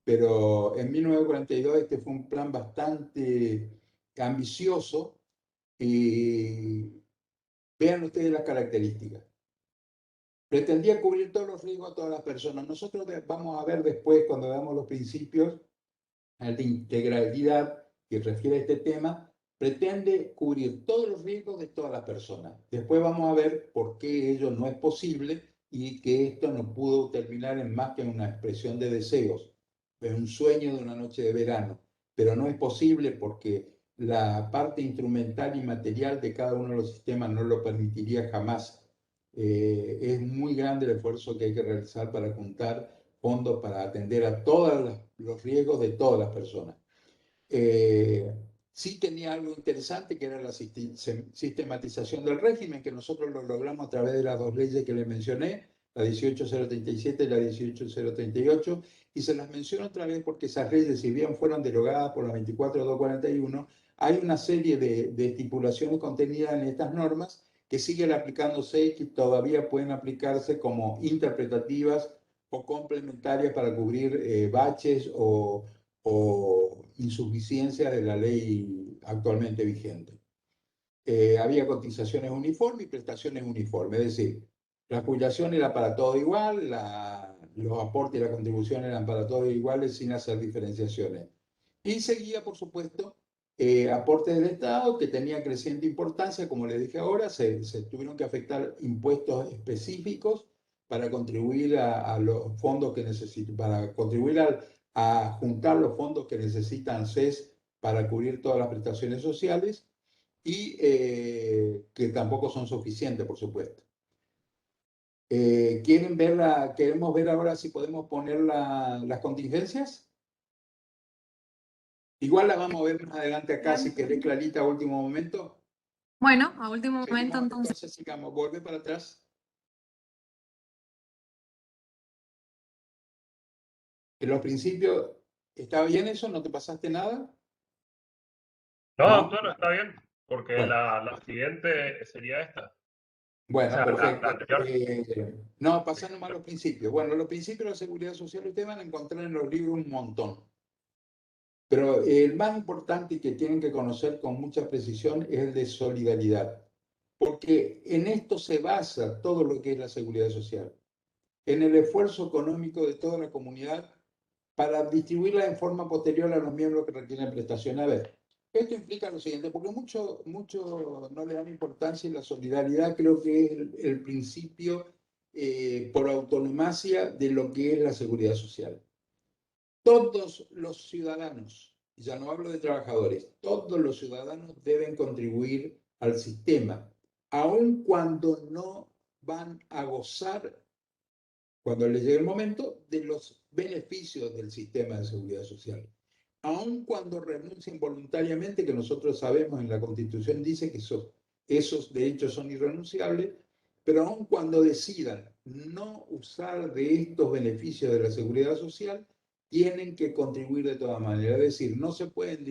pero en 1942 este fue un plan bastante ambicioso y vean ustedes las características. Pretendía cubrir todos los riesgos a todas las personas. Nosotros vamos a ver después, cuando veamos los principios de integralidad que refiere a este tema, pretende cubrir todos los riesgos de todas las personas. Después vamos a ver por qué ello no es posible y que esto no pudo terminar en más que una expresión de deseos, en un sueño de una noche de verano. Pero no es posible porque la parte instrumental y material de cada uno de los sistemas no lo permitiría jamás. Es muy grande el esfuerzo que hay que realizar para juntar fondos para atender a todos los riesgos de todas las personas. Sí tenía algo interesante que era la sistematización del régimen, que nosotros lo logramos a través de las dos leyes que les mencioné, la 18037 y la 18038, y se las menciono otra vez porque esas leyes, si bien fueron derogadas por la 24241, hay una serie de estipulaciones contenidas en estas normas que siguen aplicándose y que todavía pueden aplicarse como interpretativas o complementarias para cubrir baches o insuficiencias de la ley actualmente vigente. Había cotizaciones uniformes y prestaciones uniformes, es decir, la jubilación era para todo igual, los aportes y las contribuciones eran para todos iguales sin hacer diferenciaciones. Y seguía, por supuesto, aportes del Estado que tenía creciente importancia, como les dije ahora, se tuvieron que afectar impuestos específicos para contribuir a los fondos que necesitan, para contribuir a juntar los fondos que necesitan CES para cubrir todas las prestaciones sociales y que tampoco son suficientes, por supuesto. ¿Queremos ver ahora si podemos poner las contingencias? Igual la vamos a ver más adelante acá, si querés, Clarita, a último momento. Bueno, a último momento entonces. Entonces sigamos, vuelve para atrás. En los principios, ¿está bien eso? ¿No te pasaste nada? No, ¿No? doctor, está bien, porque Bueno. la siguiente sería esta. Bueno, O sea, perfecto. la anterior. No, pasando más los principios. Bueno, los principios de la seguridad social ustedes van a encontrar en los libros un montón. Pero el más importante y que tienen que conocer con mucha precisión es el de solidaridad. Porque en esto se basa todo lo que es la seguridad social. En el esfuerzo económico de toda la comunidad para distribuirla en forma posterior a los miembros que requieren prestación. A ver, esto implica lo siguiente, porque muchos no le dan importancia y la solidaridad creo que es el principio por autonomacia de lo que es la seguridad social. Todos los ciudadanos, ya no hablo de trabajadores, todos los ciudadanos deben contribuir al sistema, aun cuando no van a gozar, cuando les llegue el momento, de los beneficios del sistema de seguridad social. Aun cuando renuncien voluntariamente, que nosotros sabemos en la Constitución dice que esos derechos son irrenunciables, pero aun cuando decidan no usar de estos beneficios de la seguridad social, tienen que contribuir de todas maneras. Es decir, no se pueden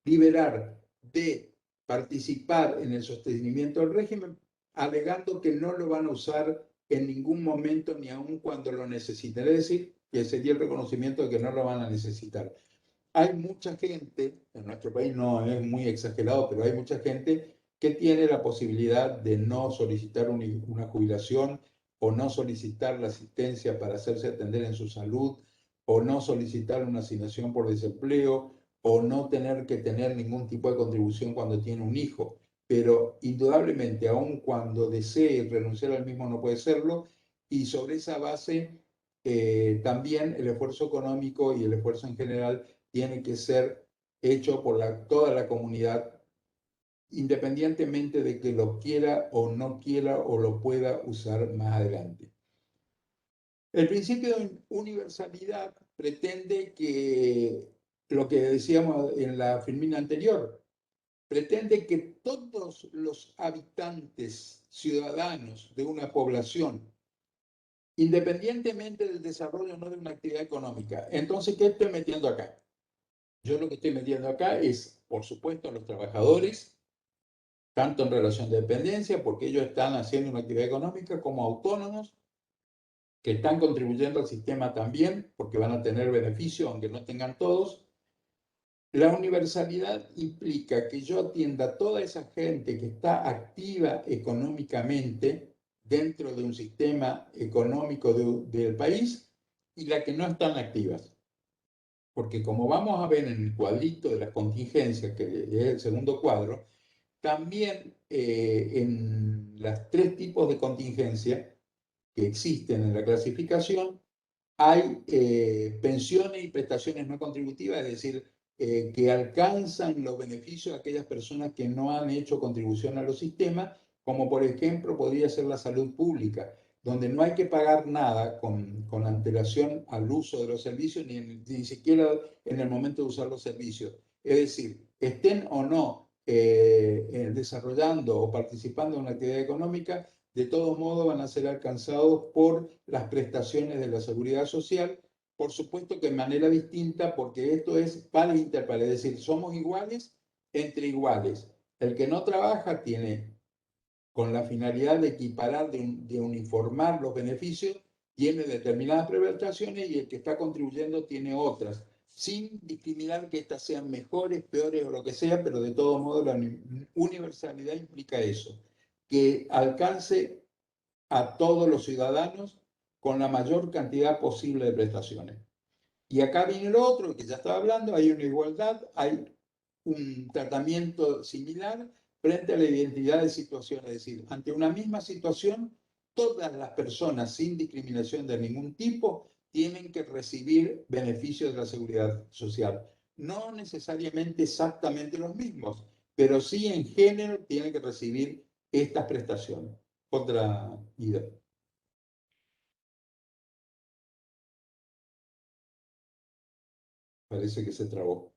liberar de participar en el sostenimiento del régimen alegando que no lo van a usar en ningún momento ni aun cuando lo necesiten. Es decir, que sería el reconocimiento de que no lo van a necesitar. Hay mucha gente, en nuestro país no es muy exagerado, pero hay mucha gente que tiene la posibilidad de no solicitar una jubilación o no solicitar la asistencia para hacerse atender en su salud o no solicitar una asignación por desempleo o no tener que tener ningún tipo de contribución cuando tiene un hijo. Pero indudablemente, aun cuando desee renunciar al mismo, no puede serlo, y sobre esa base también el esfuerzo económico y el esfuerzo en general tiene que ser hecho por toda la comunidad, independientemente de que lo quiera o no quiera o lo pueda usar más adelante. El principio de universalidad pretende que, lo que decíamos en la filmina anterior, pretende que todos los habitantes, ciudadanos de una población, independientemente del desarrollo o no de una actividad económica. Entonces, ¿qué estoy metiendo acá? Yo lo que estoy metiendo acá es, por supuesto, a los trabajadores, tanto en relación de dependencia, porque ellos están haciendo una actividad económica, como autónomos, que están contribuyendo al sistema también, porque van a tener beneficio, aunque no tengan todos. La universalidad implica que yo atienda a toda esa gente que está activa económicamente dentro de un sistema económico del país y la que no están activas. Porque como vamos a ver en el cuadrito de las contingencias, que es el segundo cuadro, también en los 3 tipos de contingencia que existen en la clasificación, hay pensiones y prestaciones no contributivas, es decir, que alcanzan los beneficios de aquellas personas que no han hecho contribución a los sistemas, como por ejemplo podría ser la salud pública, donde no hay que pagar nada con antelación al uso de los servicios, ni siquiera en el momento de usar los servicios. Es decir, estén o no desarrollando o participando en una actividad económica, de todos modos van a ser alcanzados por las prestaciones de la seguridad social, por supuesto que de manera distinta, porque esto es par e interpar, es decir, somos iguales entre iguales. El que no trabaja tiene, con la finalidad de equiparar, de uniformar los beneficios, tiene determinadas prestaciones y el que está contribuyendo tiene otras, sin discriminar que estas sean mejores, peores o lo que sea, pero de todos modos la universalidad implica eso, que alcance a todos los ciudadanos con la mayor cantidad posible de prestaciones. Y acá viene lo otro, que ya estaba hablando, hay una igualdad, hay un tratamiento similar frente a la identidad de situación, es decir, ante una misma situación, todas las personas sin discriminación de ningún tipo tienen que recibir beneficios de la seguridad social. No necesariamente exactamente los mismos, pero sí en género tienen que recibir estas prestaciones. Otra idea. Parece que se trabó.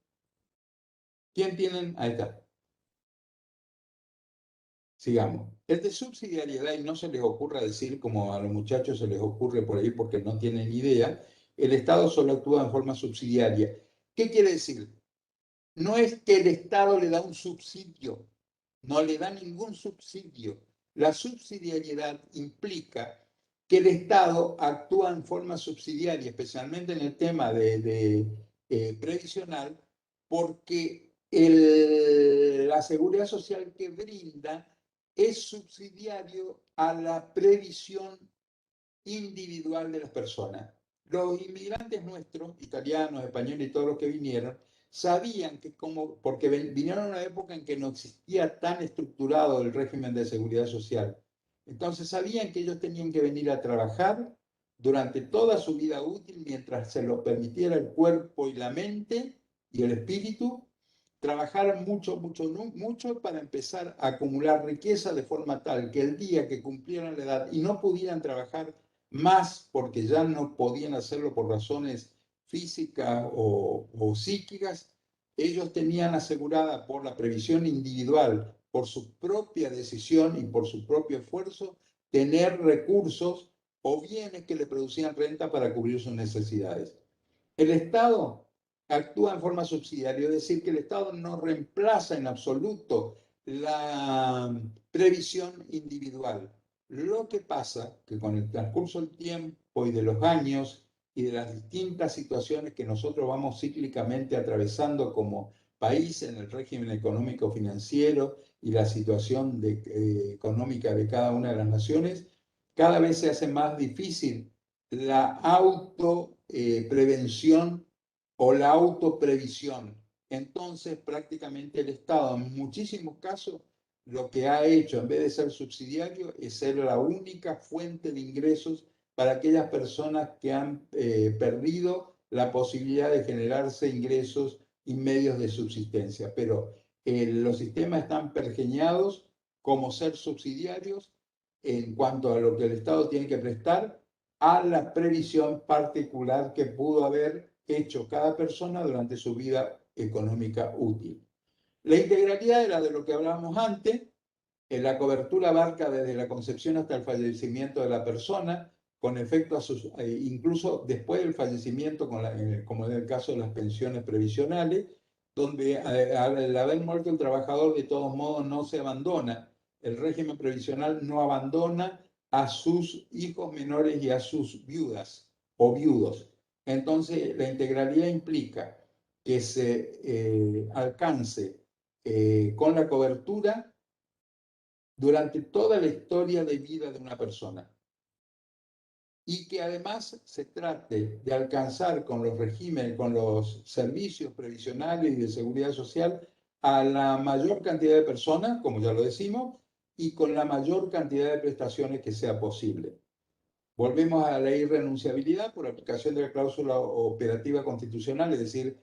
¿Quién tienen? Ahí está. Sigamos. El de subsidiariedad, y no se les ocurra decir, como a los muchachos se les ocurre por ahí porque no tienen idea, el Estado solo actúa en forma subsidiaria. ¿Qué quiere decir? No es que el Estado le da un subsidio, no le da ningún subsidio. La subsidiariedad implica que el Estado actúa en forma subsidiaria, especialmente en el tema de previsional, porque la seguridad social que brinda es subsidiario a la previsión individual de las personas. Los inmigrantes nuestros, italianos, españoles y todos los que vinieron, sabían que porque vinieron a una época en que no existía tan estructurado el régimen de seguridad social. Entonces sabían que ellos tenían que venir a trabajar durante toda su vida útil, mientras se lo permitiera el cuerpo y la mente y el espíritu, trabajar mucho, mucho, mucho para empezar a acumular riqueza de forma tal que el día que cumplieran la edad y no pudieran trabajar más porque ya no podían hacerlo por razones físicas o psíquicas, ellos tenían asegurada por la previsión individual, por su propia decisión y por su propio esfuerzo, tener recursos o bienes que le producían renta para cubrir sus necesidades. El Estado actúa en forma subsidiaria, es decir, que el Estado no reemplaza en absoluto la previsión individual. Lo que pasa que con el transcurso del tiempo y de los años y de las distintas situaciones que nosotros vamos cíclicamente atravesando como país en el régimen económico financiero y la situación económica de cada una de las naciones, cada vez se hace más difícil la autoprevención o la autoprevisión. Entonces, prácticamente el Estado, en muchísimos casos, lo que ha hecho, en vez de ser subsidiario, es ser la única fuente de ingresos para aquellas personas que han perdido la posibilidad de generarse ingresos y medios de subsistencia. Pero los sistemas están pergeñados como ser subsidiarios en cuanto a lo que el Estado tiene que prestar a la previsión particular que pudo haber hecho cada persona durante su vida económica útil. La integralidad era de lo que hablábamos antes, la cobertura abarca desde la concepción hasta el fallecimiento de la persona, con efecto a incluso después del fallecimiento, como en el caso de las pensiones previsionales, donde al haber muerto el trabajador, de todos modos no se abandona. El régimen previsional no abandona a sus hijos menores y a sus viudas o viudos. Entonces, la integralidad implica que se alcance con la cobertura durante toda la historia de vida de una persona. Y que además se trate de alcanzar con los regímenes, con los servicios previsionales y de seguridad social a la mayor cantidad de personas, como ya lo decimos, y con la mayor cantidad de prestaciones que sea posible. Volvemos a la irrenunciabilidad por aplicación de la cláusula operativa constitucional, es decir,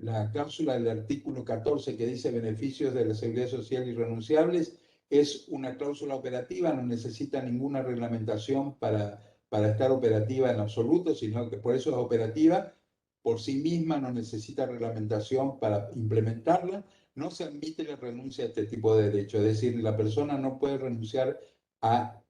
la cláusula del artículo 14 que dice beneficios de la seguridad social irrenunciables es una cláusula operativa, no necesita ninguna reglamentación para estar operativa en absoluto, sino que por eso es operativa, por sí misma no necesita reglamentación para implementarla, no se admite la renuncia a este tipo de derecho, es decir, la persona no puede renunciar a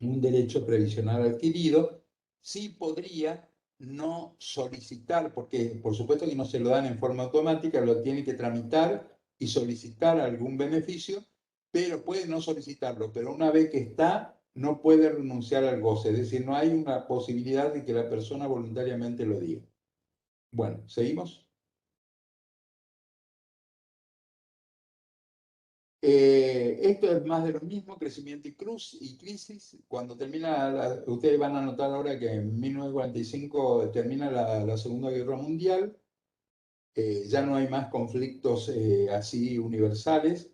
un derecho previsional adquirido, sí podría no solicitar, porque por supuesto que no se lo dan en forma automática, lo tiene que tramitar y solicitar algún beneficio, pero puede no solicitarlo, pero una vez que está, no puede renunciar al goce, es decir, no hay una posibilidad de que la persona voluntariamente lo diga. Bueno, ¿seguimos? Esto es más de lo mismo, crecimiento y crisis. Cuando termina, ustedes van a notar ahora que en 1945 termina la Segunda Guerra Mundial, ya no hay más conflictos así universales.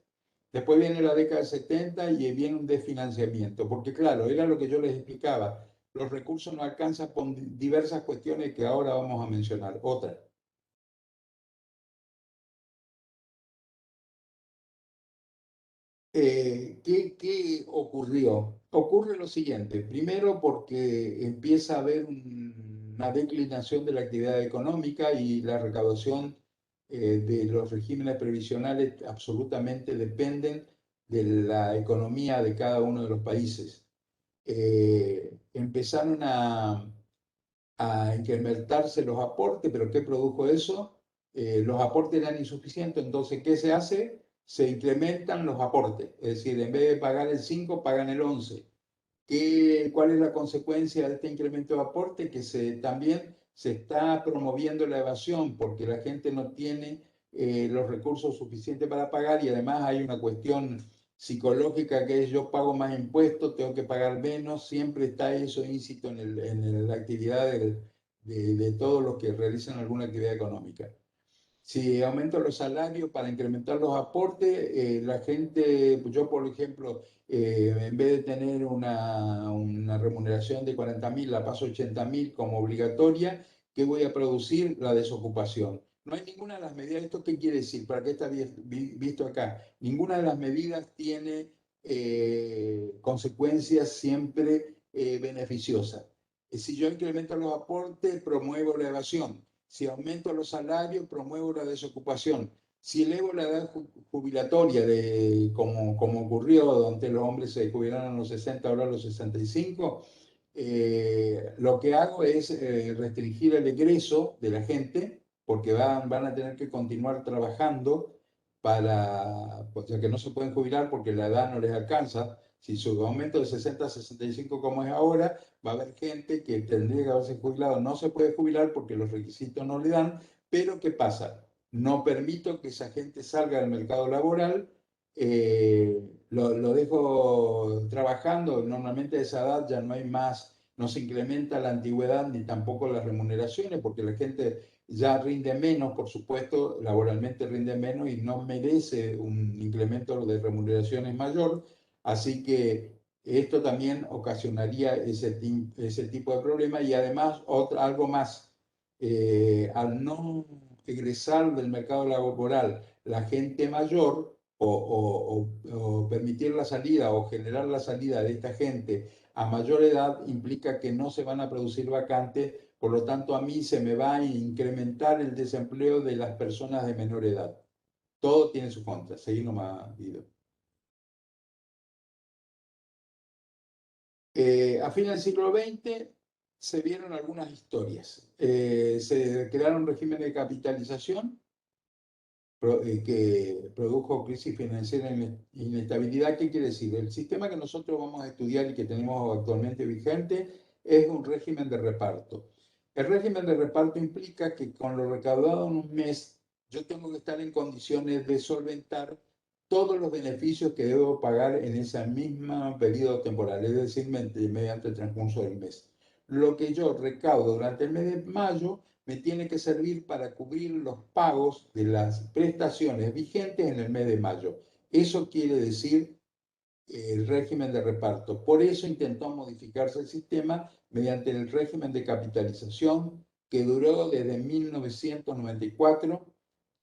Después viene la década del 70 y viene un desfinanciamiento, porque claro, era lo que yo les explicaba, los recursos no alcanzan por diversas cuestiones que ahora vamos a mencionar. Otra. ¿Qué ocurrió? Ocurre lo siguiente. Primero porque empieza a haber una declinación de la actividad económica y la recaudación de los regímenes previsionales absolutamente dependen de la economía de cada uno de los países. Empezaron a incrementarse los aportes, pero ¿qué produjo eso? Los aportes eran insuficientes, entonces, ¿qué se hace? Se incrementan los aportes, es decir, en vez de pagar el 5, pagan el 11. ¿Cuál es la consecuencia de este incremento de aporte? Que también se está promoviendo la evasión porque la gente no tiene los recursos suficientes para pagar y además hay una cuestión psicológica que es yo pago más impuestos, tengo que pagar menos, siempre está eso íncito en la actividad de todos los que realizan alguna actividad económica. Si aumento los salarios para incrementar los aportes, la gente, yo por ejemplo, en vez de tener una remuneración de 40.000, la paso a 80.000 como obligatoria, ¿qué voy a producir? La desocupación. No hay ninguna de las medidas, ¿esto qué quiere decir? ¿Para qué está visto acá? Ninguna de las medidas tiene consecuencias siempre beneficiosas. Si yo incremento los aportes, promuevo la evasión. Si aumento los salarios, promuevo la desocupación. Si elevo la edad jubilatoria, como ocurrió, donde los hombres se jubilaron a los 60, ahora a los 65, lo que hago es restringir el egreso de la gente, porque van a tener que continuar trabajando o sea, que no se pueden jubilar porque la edad no les alcanza. Si su aumento de 60 a 65 como es ahora, va a haber gente que tendría que haberse jubilado, no se puede jubilar porque los requisitos no le dan, pero ¿qué pasa? No permito que esa gente salga del mercado laboral, lo dejo trabajando, normalmente a esa edad ya no hay más, no se incrementa la antigüedad ni tampoco las remuneraciones, porque la gente ya rinde menos, por supuesto, laboralmente rinde menos y no merece un incremento de remuneraciones mayor, así que esto también ocasionaría ese tipo de problema y además algo más, al no egresar del mercado laboral la gente mayor o permitir la salida o generar la salida de esta gente a mayor edad implica que no se van a producir vacantes, por lo tanto a mí se me va a incrementar el desempleo de las personas de menor edad. Todo tiene su contra. Seguí nomás, Guido. A fines del siglo XX se vieron algunas historias. Se crearon regímenes de capitalización que produjo crisis financiera e inestabilidad. ¿Qué quiere decir? El sistema que nosotros vamos a estudiar y que tenemos actualmente vigente es un régimen de reparto. El régimen de reparto implica que con lo recaudado en un mes, yo tengo que estar en condiciones de solventar todos los beneficios que debo pagar en ese mismo periodo temporal, es decir, mediante el transcurso del mes. Lo que yo recaudo durante el mes de mayo me tiene que servir para cubrir los pagos de las prestaciones vigentes en el mes de mayo. Eso quiere decir el régimen de reparto. Por eso intentó modificarse el sistema mediante el régimen de capitalización que duró desde 1994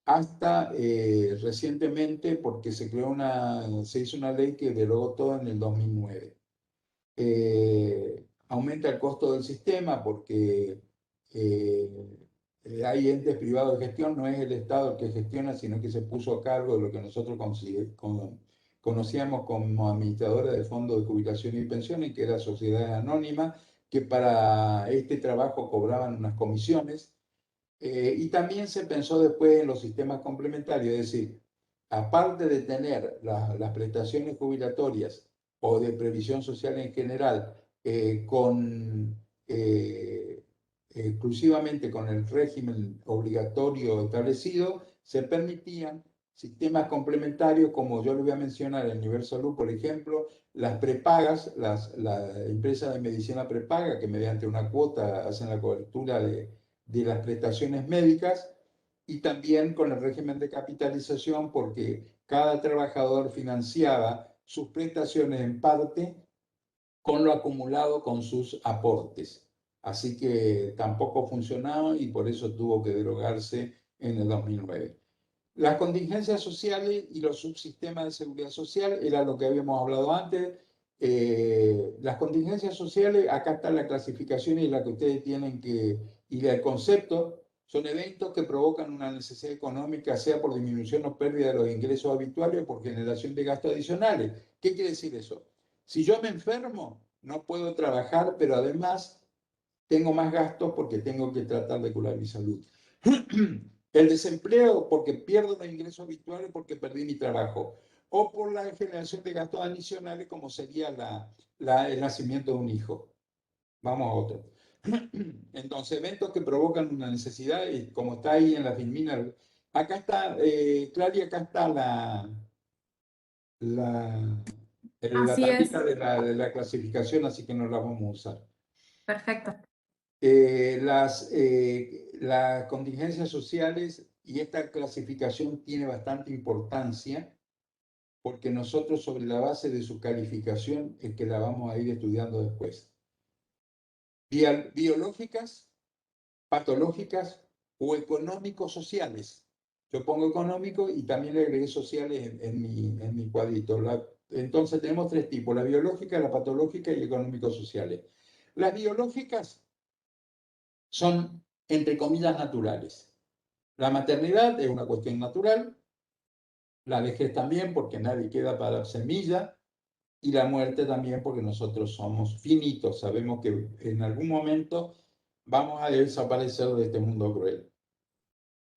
hasta recientemente, porque se hizo una ley que derogó todo en el 2009. Aumenta el costo del sistema porque hay entes privados de gestión, no es el Estado el que gestiona, sino que se puso a cargo de lo que nosotros conocíamos como administradora de fondos de jubilación y pensiones, que era sociedades anónimas, que para este trabajo cobraban unas comisiones. Y también se pensó después en los sistemas complementarios, es decir, aparte de tener las prestaciones jubilatorias o de previsión social en general, exclusivamente con el régimen obligatorio establecido, se permitían sistemas complementarios, como yo le voy a mencionar el nivel salud, por ejemplo, las prepagas, la empresa de medicina prepaga, que mediante una cuota hacen la cobertura de las prestaciones médicas, y también con el régimen de capitalización, porque cada trabajador financiaba sus prestaciones en parte con lo acumulado con sus aportes. Así que tampoco funcionaba y por eso tuvo que derogarse en el 2009. Las contingencias sociales y los subsistemas de seguridad social era lo que habíamos hablado antes. Las contingencias sociales, acá está la clasificación y la que ustedes tienen que, y el concepto, son eventos que provocan una necesidad económica, sea por disminución o pérdida de los ingresos habituales o por generación de gastos adicionales. ¿Qué quiere decir eso? Si yo me enfermo, no puedo trabajar, pero además tengo más gastos porque tengo que tratar de curar mi salud. El desempleo porque pierdo los ingresos habituales porque perdí mi trabajo. O por la generación de gastos adicionales como sería el nacimiento de un hijo. Vamos a otro. Entonces, eventos que provocan una necesidad, y como está ahí en la filmina, acá está, Clary, acá está la Así es. tablita de la clasificación, así que no la vamos a usar. Perfecto. Las contingencias sociales y esta clasificación tiene bastante importancia porque nosotros sobre la base de su calificación es que la vamos a ir estudiando después. Biológicas, patológicas o económico-sociales. Yo pongo económico y también le agregué sociales en mi cuadrito. Entonces tenemos tres tipos, la biológica, la patológica y económico-sociales. Las biológicas son, entre comillas, naturales. La maternidad es una cuestión natural, la vejez también, porque nadie queda para semilla, y la muerte también, porque nosotros somos finitos, sabemos que en algún momento vamos a desaparecer de este mundo cruel.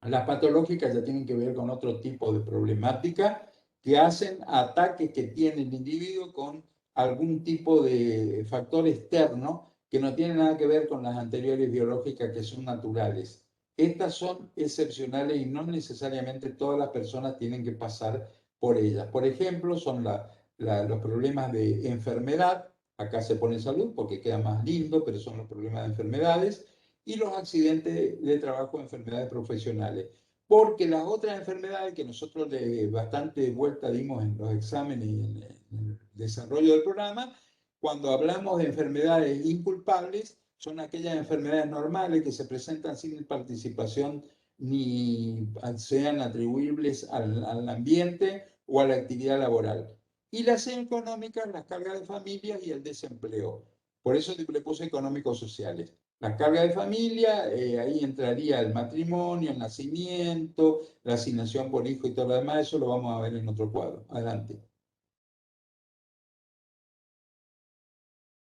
Las patológicas ya tienen que ver con otro tipo de problemática que hacen ataques que tiene el individuo con algún tipo de factor externo que no tiene nada que ver con las anteriores biológicas que son naturales. Estas son excepcionales y no necesariamente todas las personas tienen que pasar por ellas. Por ejemplo, son los problemas de enfermedad, acá se pone salud porque queda más lindo, pero son los problemas de enfermedades, y los accidentes de trabajo, enfermedades profesionales. Porque las otras enfermedades que nosotros bastante vuelta dimos en los exámenes y en el desarrollo del programa, cuando hablamos de enfermedades inculpables, son aquellas enfermedades normales que se presentan sin participación ni sean atribuibles al ambiente o a la actividad laboral. Y las económicas, las cargas de familia y el desempleo. Por eso le puse económicos sociales. La carga de familia, ahí entraría el matrimonio, el nacimiento, la asignación por hijo y todo lo demás, eso lo vamos a ver en otro cuadro. Adelante.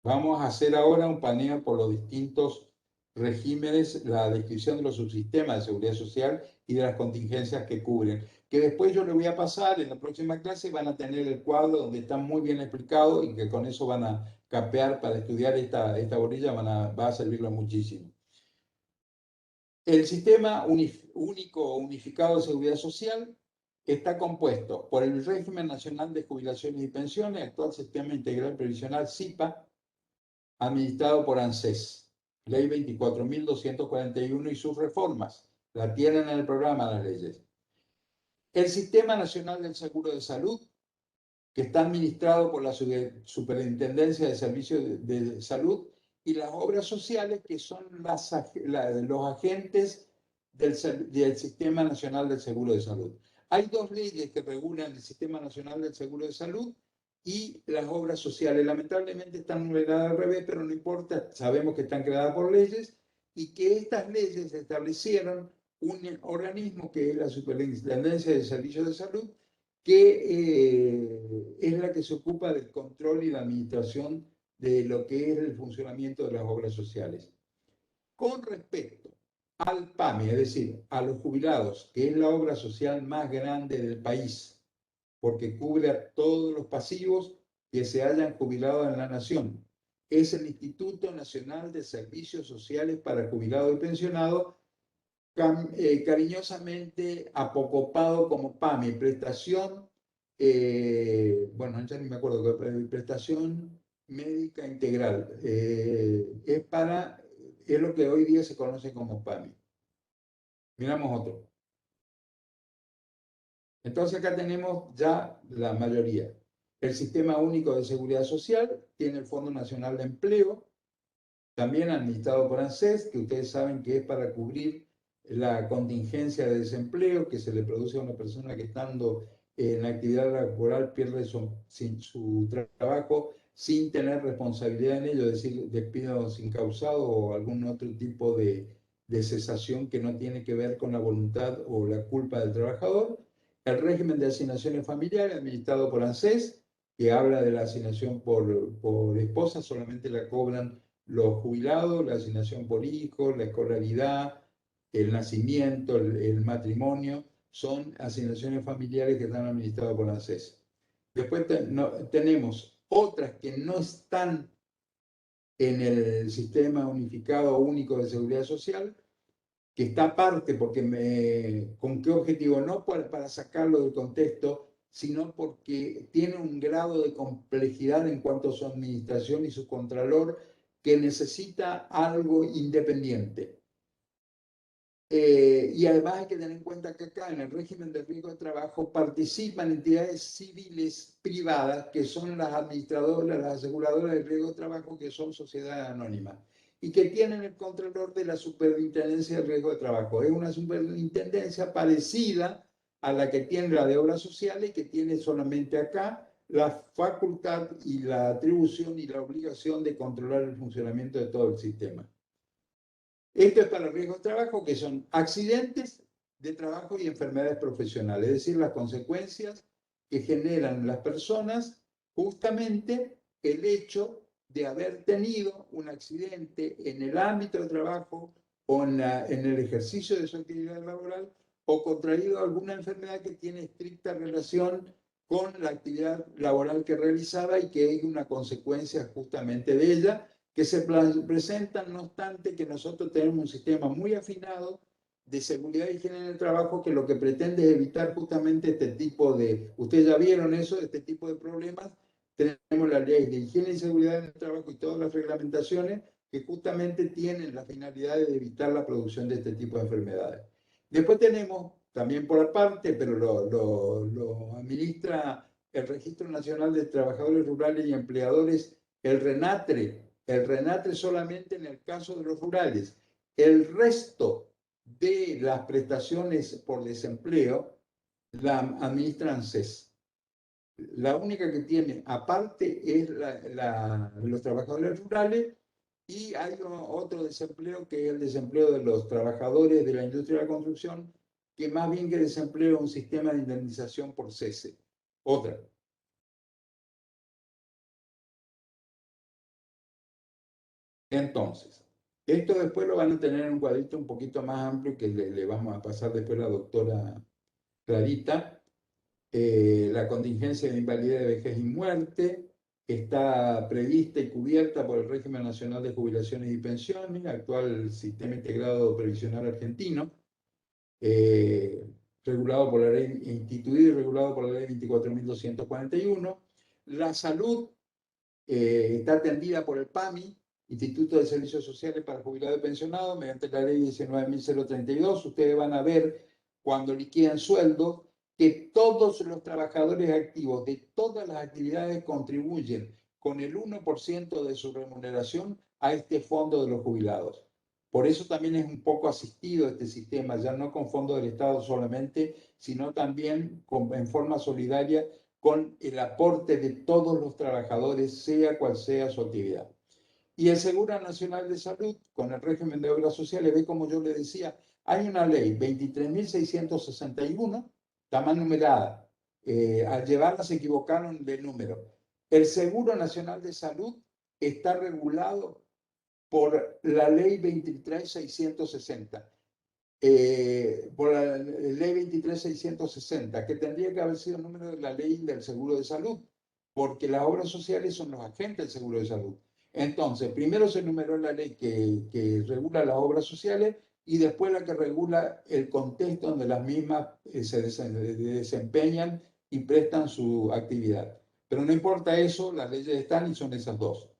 Vamos a hacer ahora un paneo por los distintos regímenes, la descripción de los subsistemas de seguridad social y de las contingencias que cubren. Que después yo les voy a pasar en la próxima clase, van a tener el cuadro donde está muy bien explicado y que con eso van a capear para estudiar esta bolilla, va a servirles muchísimo. El sistema único unificado de seguridad social está compuesto por el Régimen Nacional de Jubilaciones y Pensiones, actual Sistema Integral Previsional SIPA, administrado por ANSES, Ley 24.241 y sus reformas. La tienen en el programa las leyes. El Sistema Nacional del Seguro de Salud, que está administrado por la Superintendencia de Servicios de Salud, y las obras sociales, que son los agentes del Sistema Nacional del Seguro de Salud. Hay dos leyes que regulan el Sistema Nacional del Seguro de Salud y las obras sociales. Lamentablemente están numeradas al revés, pero no importa, sabemos que están creadas por leyes y que estas leyes establecieron un organismo que es la Superintendencia de Servicios de Salud, que es la que se ocupa del control y la administración de lo que es el funcionamiento de las obras sociales. Con respecto al PAMI, es decir, a los jubilados, que es la obra social más grande del país, porque cubre a todos los pasivos que se hayan jubilado en la nación. Es el Instituto Nacional de Servicios Sociales para Jubilados y Pensionados, cariñosamente apocopado como PAMI, prestación, bueno, ya ni me acuerdo, prestación médica integral. Es lo que hoy día se conoce como PAMI. Miramos otro. Entonces acá tenemos ya la mayoría. El Sistema Único de Seguridad Social tiene el Fondo Nacional de Empleo, también administrado por ANSES, que ustedes saben que es para cubrir la contingencia de desempleo que se le produce a una persona que estando en actividad laboral pierde su trabajo sin tener responsabilidad en ello, es decir, despido sin causado o algún otro tipo de cesación que no tiene que ver con la voluntad o la culpa del trabajador. El régimen de asignaciones familiares administrado por ANSES, que habla de la asignación por esposa, solamente la cobran los jubilados, la asignación por hijos, la escolaridad, el nacimiento, el matrimonio, son asignaciones familiares que están administradas por ANSES. Después tenemos otras que no están en el Sistema Unificado Único de Seguridad Social, que está aparte porque ¿con qué objetivo? No para sacarlo del contexto, sino porque tiene un grado de complejidad en cuanto a su administración y su contralor que necesita algo independiente. Y además hay que tener en cuenta que acá en el régimen de riesgo de trabajo participan entidades civiles privadas que son las administradoras, las aseguradoras de riesgo de trabajo, que son sociedades anónimas y que tienen el controlor de la Superintendencia de Riesgo de Trabajo. Es una superintendencia parecida a la que tiene la de Obras Sociales, que tiene solamente acá la facultad y la atribución y la obligación de controlar el funcionamiento de todo el sistema. Esto es para riesgos de trabajo, que son accidentes de trabajo y enfermedades profesionales, es decir, las consecuencias que generan las personas, justamente el hecho de haber tenido un accidente en el ámbito de trabajo o en el ejercicio de su actividad laboral, o contraído alguna enfermedad que tiene estricta relación con la actividad laboral que realizaba y que es una consecuencia justamente de ella, que se presentan, no obstante que nosotros tenemos un sistema muy afinado de seguridad y higiene en el trabajo, que lo que pretende es evitar justamente este tipo de, ustedes ya vieron eso, este tipo de problemas. Tenemos la ley de higiene y seguridad en el trabajo y todas las reglamentaciones que justamente tienen la finalidad de evitar la producción de este tipo de enfermedades. Después tenemos, también por aparte, pero lo administra el Registro Nacional de Trabajadores Rurales y Empleadores, el RENATRE solamente en el caso de los rurales. El resto de las prestaciones por desempleo la administra ANSES. La única que tiene aparte es los trabajadores rurales, y hay otro desempleo que es el desempleo de los trabajadores de la industria de la construcción, que más bien que desempleo es un sistema de indemnización por cese. Otra. Entonces, Esto después lo van a tener en un cuadrito un poquito más amplio que le vamos a pasar después a la doctora Clarita. La contingencia de invalidez, de vejez y muerte está prevista y cubierta por el Régimen Nacional de Jubilaciones y Pensiones, actual Sistema Integrado Previsional Argentino, regulado por la ley, instituido y regulado por la ley 24.241. La salud está atendida por el PAMI, Instituto de Servicios Sociales para Jubilados y Pensionados, mediante la ley 19.032. Ustedes van a ver cuando liquidan sueldo que todos los trabajadores activos de todas las actividades contribuyen con el 1% de su remuneración a este fondo de los jubilados. Por eso también es un poco asistido este sistema, ya no con fondos del Estado solamente, sino también en forma solidaria con el aporte de todos los trabajadores, sea cual sea su actividad. Y el Seguro Nacional de Salud, con el régimen de obras sociales, ve como yo le decía, hay una ley 23.661, está mal numerada. Al llevarla se equivocaron del número. El Seguro Nacional de Salud está regulado por la ley 23.660. Por la ley 23.660, que tendría que haber sido el número de la ley del seguro de salud, porque las obras sociales son los agentes del seguro de salud. Entonces, primero se enumeró la ley que regula las obras sociales y después la que regula el contexto donde las mismas se desempeñan y prestan su actividad. Pero no importa eso, las leyes están y son esas dos.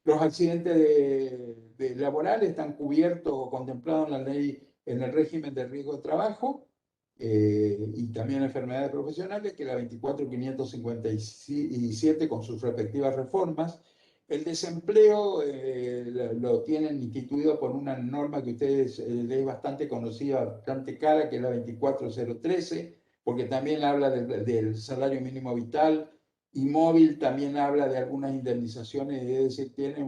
Los accidentes laborales están cubiertos o contemplados en la ley, en el régimen de riesgo de trabajo, y también enfermedades profesionales, que es la 24.557 con sus respectivas reformas. El desempleo lo tienen instituido por una norma que ustedes es bastante conocida, bastante cara, que es la 24.013, porque también habla del salario mínimo vital. Y móvil también habla de algunas indemnizaciones, es decir, tiene es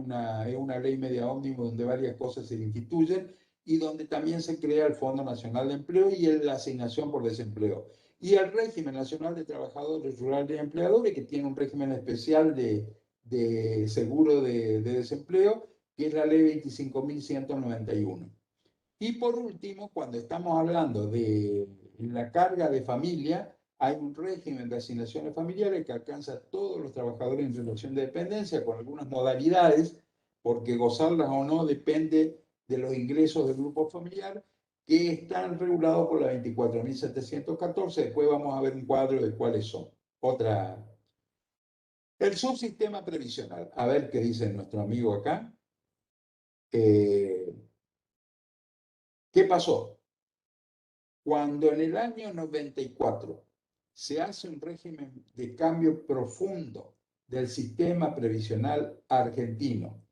una ley media ómnibus donde varias cosas se instituyen y donde también se crea el Fondo Nacional de Empleo y la asignación por desempleo. Y el Régimen Nacional de Trabajadores Rurales y Empleadores, que tiene un régimen especial de seguro de desempleo, que es la ley 25.191. Y por último, cuando estamos hablando de la carga de familia, hay un régimen de asignaciones familiares que alcanza a todos los trabajadores en relación de dependencia con algunas modalidades, porque gozarlas o no depende de los ingresos del grupo familiar, que están regulados por la 24.714. Después vamos a ver un cuadro de cuáles son. El subsistema previsional. A ver qué dice nuestro amigo acá. ¿Qué pasó? Cuando en el año 94 se hace un régimen de cambio profundo del sistema previsional argentino,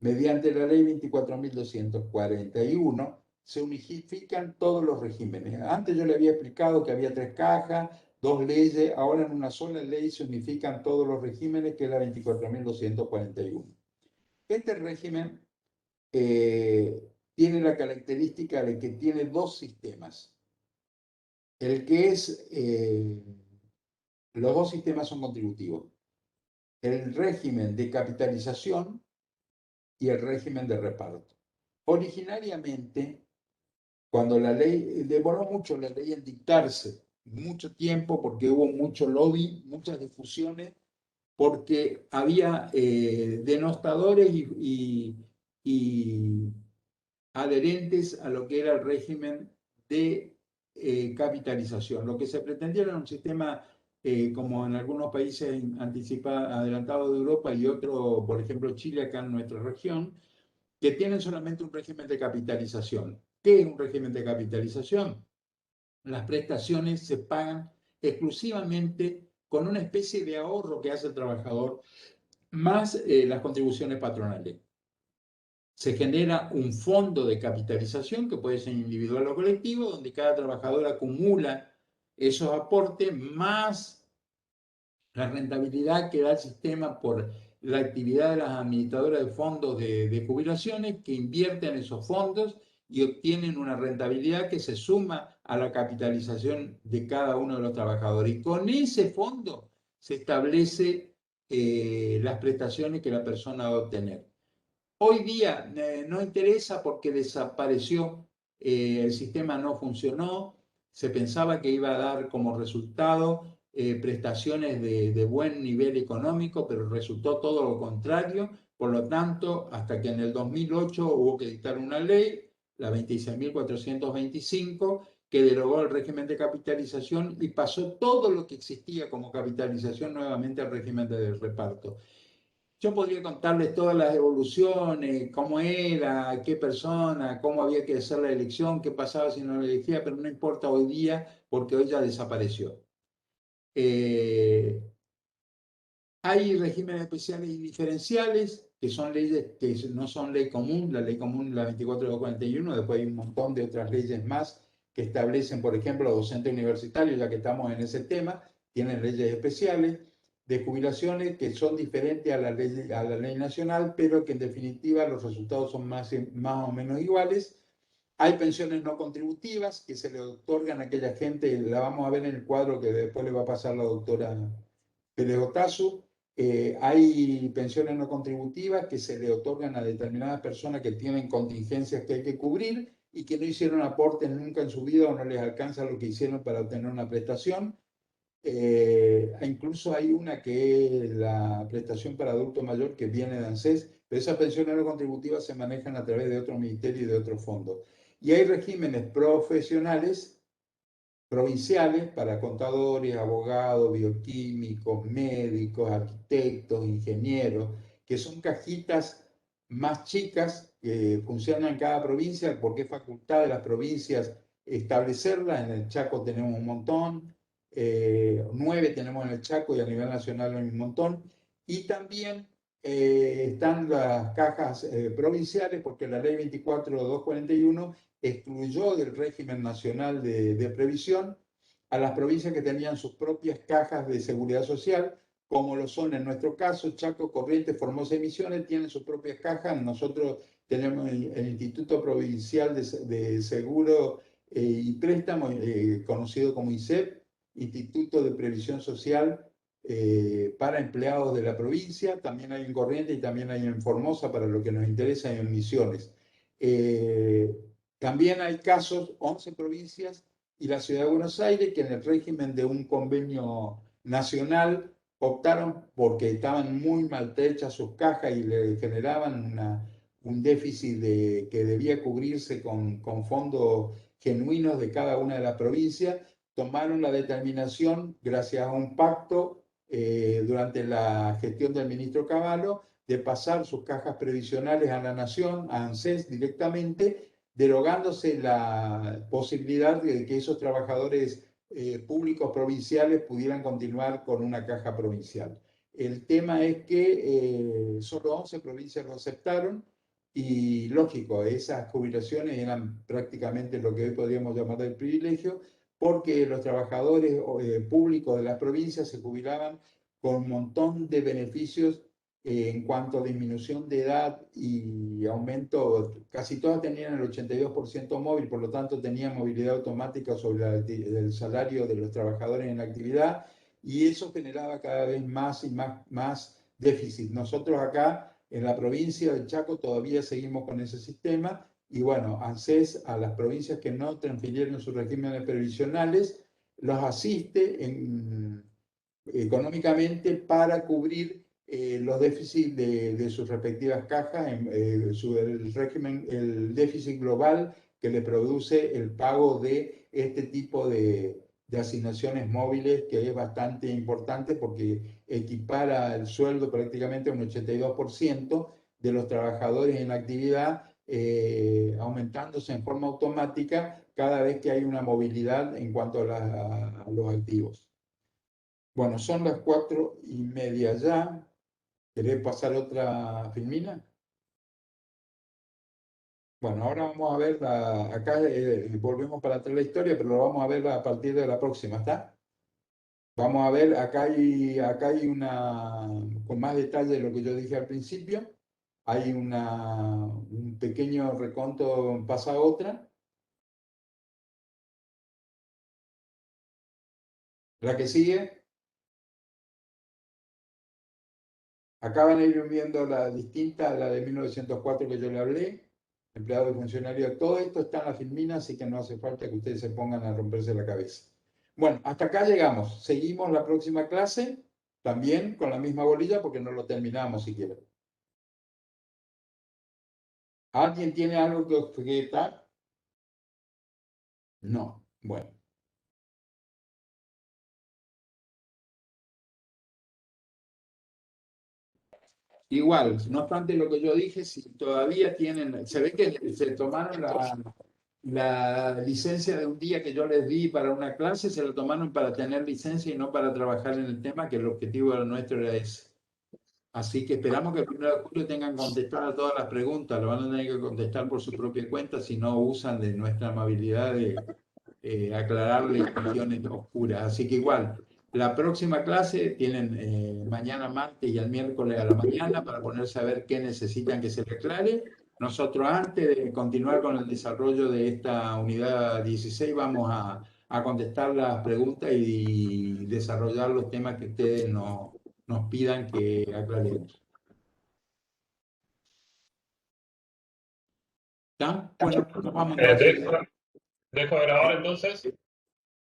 mediante la ley 24.241, se unifican todos los regímenes. Antes yo le había explicado que había 3 cajas, 2 leyes, ahora en una sola ley se unifican todos los regímenes, que es la 24.241. Este régimen tiene la característica de que tiene 2 sistemas. El que es, los 2 sistemas son contributivos. El régimen de capitalización y el régimen de reparto. Originariamente, cuando la ley, demoró mucho la ley en dictarse, mucho tiempo, porque hubo mucho lobby, muchas difusiones, porque había denostadores y adherentes a lo que era el régimen de capitalización. Lo que se pretendía era un sistema como en algunos países adelantados de Europa y otro, por ejemplo Chile, acá en nuestra región, que tienen solamente un régimen de capitalización. ¿Qué es un régimen de capitalización? Las prestaciones se pagan exclusivamente con una especie de ahorro que hace el trabajador, más las contribuciones patronales. Se genera un fondo de capitalización que puede ser individual o colectivo, donde cada trabajador acumula esos aportes más la rentabilidad que da el sistema por la actividad de las administradoras de fondos de jubilaciones que invierten esos fondos y obtienen una rentabilidad que se suma a la capitalización de cada uno de los trabajadores. Y con ese fondo se establece las prestaciones que la persona va a obtener. Hoy día no interesa porque desapareció, el sistema no funcionó, se pensaba que iba a dar como resultado prestaciones de buen nivel económico, pero resultó todo lo contrario. Por lo tanto, hasta que en el 2008 hubo que dictar una ley, la 26.425, que derogó el régimen de capitalización y pasó todo lo que existía como capitalización nuevamente al régimen de reparto. Yo podría contarles todas las evoluciones, cómo era, qué persona, cómo había que hacer la elección, qué pasaba si no la elegía, pero no importa hoy día porque hoy ya desapareció. Hay regímenes especiales y diferenciales, que son leyes que no son ley común, la ley común la 24.241, después hay un montón de otras leyes más que establecen, por ejemplo, los docentes universitarios, ya que estamos en ese tema, tienen leyes especiales de jubilaciones que son diferentes a la ley nacional, pero que en definitiva los resultados son más o menos iguales. Hay pensiones no contributivas que se le otorgan a aquella gente, la vamos a ver en el cuadro que después le va a pasar la doctora Pérez Otazu. Hay pensiones no contributivas que se le otorgan a determinadas personas que tienen contingencias que hay que cubrir y que no hicieron aportes nunca en su vida o no les alcanza lo que hicieron para obtener una prestación. Incluso hay una que es la prestación para adulto mayor que viene de ANSES, pero esas pensiones no contributivas se manejan a través de otro ministerio y de otro fondo. Y hay regímenes profesionales provinciales para contadores, abogados, bioquímicos, médicos, arquitectos, ingenieros, que son cajitas más chicas que funcionan en cada provincia porque es facultad de las provincias establecerlas. En el Chaco tenemos un montón, 9 tenemos en el Chaco y a nivel nacional hay un montón. Y también están las cajas provinciales porque la ley 24.241 excluyó del régimen nacional de previsión a las provincias que tenían sus propias cajas de seguridad social, como lo son en nuestro caso Chaco, Corrientes, Formosa y Misiones, tienen sus propias cajas. Nosotros tenemos el Instituto Provincial de Seguro y Préstamo, conocido como ISEP, Instituto de Previsión Social para empleados de la provincia. También hay en Corrientes y también hay en Formosa, para lo que nos interesa, y en Misiones. También hay casos, 11 provincias y la Ciudad de Buenos Aires, que en el régimen de un convenio nacional optaron porque estaban muy maltrechas sus cajas y le generaban un déficit que debía cubrirse con fondos genuinos de cada una de las provincias. Tomaron la determinación, gracias a un pacto durante la gestión del ministro Cavallo, de pasar sus cajas previsionales a la Nación, a ANSES directamente, derogándose la posibilidad de que esos trabajadores públicos provinciales pudieran continuar con una caja provincial. El tema es que solo 11 provincias lo aceptaron y, lógico, esas jubilaciones eran prácticamente lo que hoy podríamos llamar del privilegio, porque los trabajadores públicos de las provincias se jubilaban con un montón de beneficios en cuanto a disminución de edad y aumento. Casi todas tenían el 82% móvil, por lo tanto tenían movilidad automática sobre el salario de los trabajadores en la actividad, y eso generaba cada vez más y más déficit. Nosotros acá en la provincia de Chaco todavía seguimos con ese sistema, y bueno, ANSES a las provincias que no transfirieron sus regímenes previsionales los asiste económicamente para cubrir los déficits de sus respectivas cajas, el régimen, el déficit global que le produce el pago de este tipo de asignaciones móviles, que es bastante importante porque equipara el sueldo prácticamente a un 82% de los trabajadores en actividad, aumentándose en forma automática cada vez que hay una movilidad en cuanto a los activos. Bueno, son las 4:30 ya. ¿Querés pasar otra, Filmina? Bueno, ahora vamos a ver, acá volvemos para atrás la historia, pero lo vamos a ver a partir de la próxima, ¿está? Vamos a ver, acá hay una, con más detalle de lo que yo dije al principio, hay un pequeño reconto, pasa a otra. La que sigue. Acá van a ir viendo la distinta, la de 1904 que yo le hablé, empleado y funcionario, todo esto está en la filmina, así que no hace falta que ustedes se pongan a romperse la cabeza. Bueno, hasta acá llegamos. Seguimos la próxima clase, también con la misma bolilla, porque no lo terminamos siquiera. ¿Alguien tiene algo que objetar? No. Bueno. Igual, no obstante lo que yo dije, si todavía tienen, se ve que se tomaron la licencia de un día que yo les di para una clase, se la tomaron para tener licencia y no para trabajar en el tema, que el objetivo nuestro era ese. Así que esperamos que el 1 de julio tengan contestadas todas las preguntas, lo van a tener que contestar por su propia cuenta si no usan de nuestra amabilidad de aclararles cuestiones oscuras. Así que igual, la próxima clase tienen mañana martes y el miércoles a la mañana para ponerse a ver qué necesitan que se les aclare. Nosotros antes de continuar con el desarrollo de esta unidad 16 vamos a contestar las preguntas y desarrollar los temas que ustedes nos pidan que aclaremos. ¿Está? Bueno, nos vamos entonces. Dejo de grabar entonces.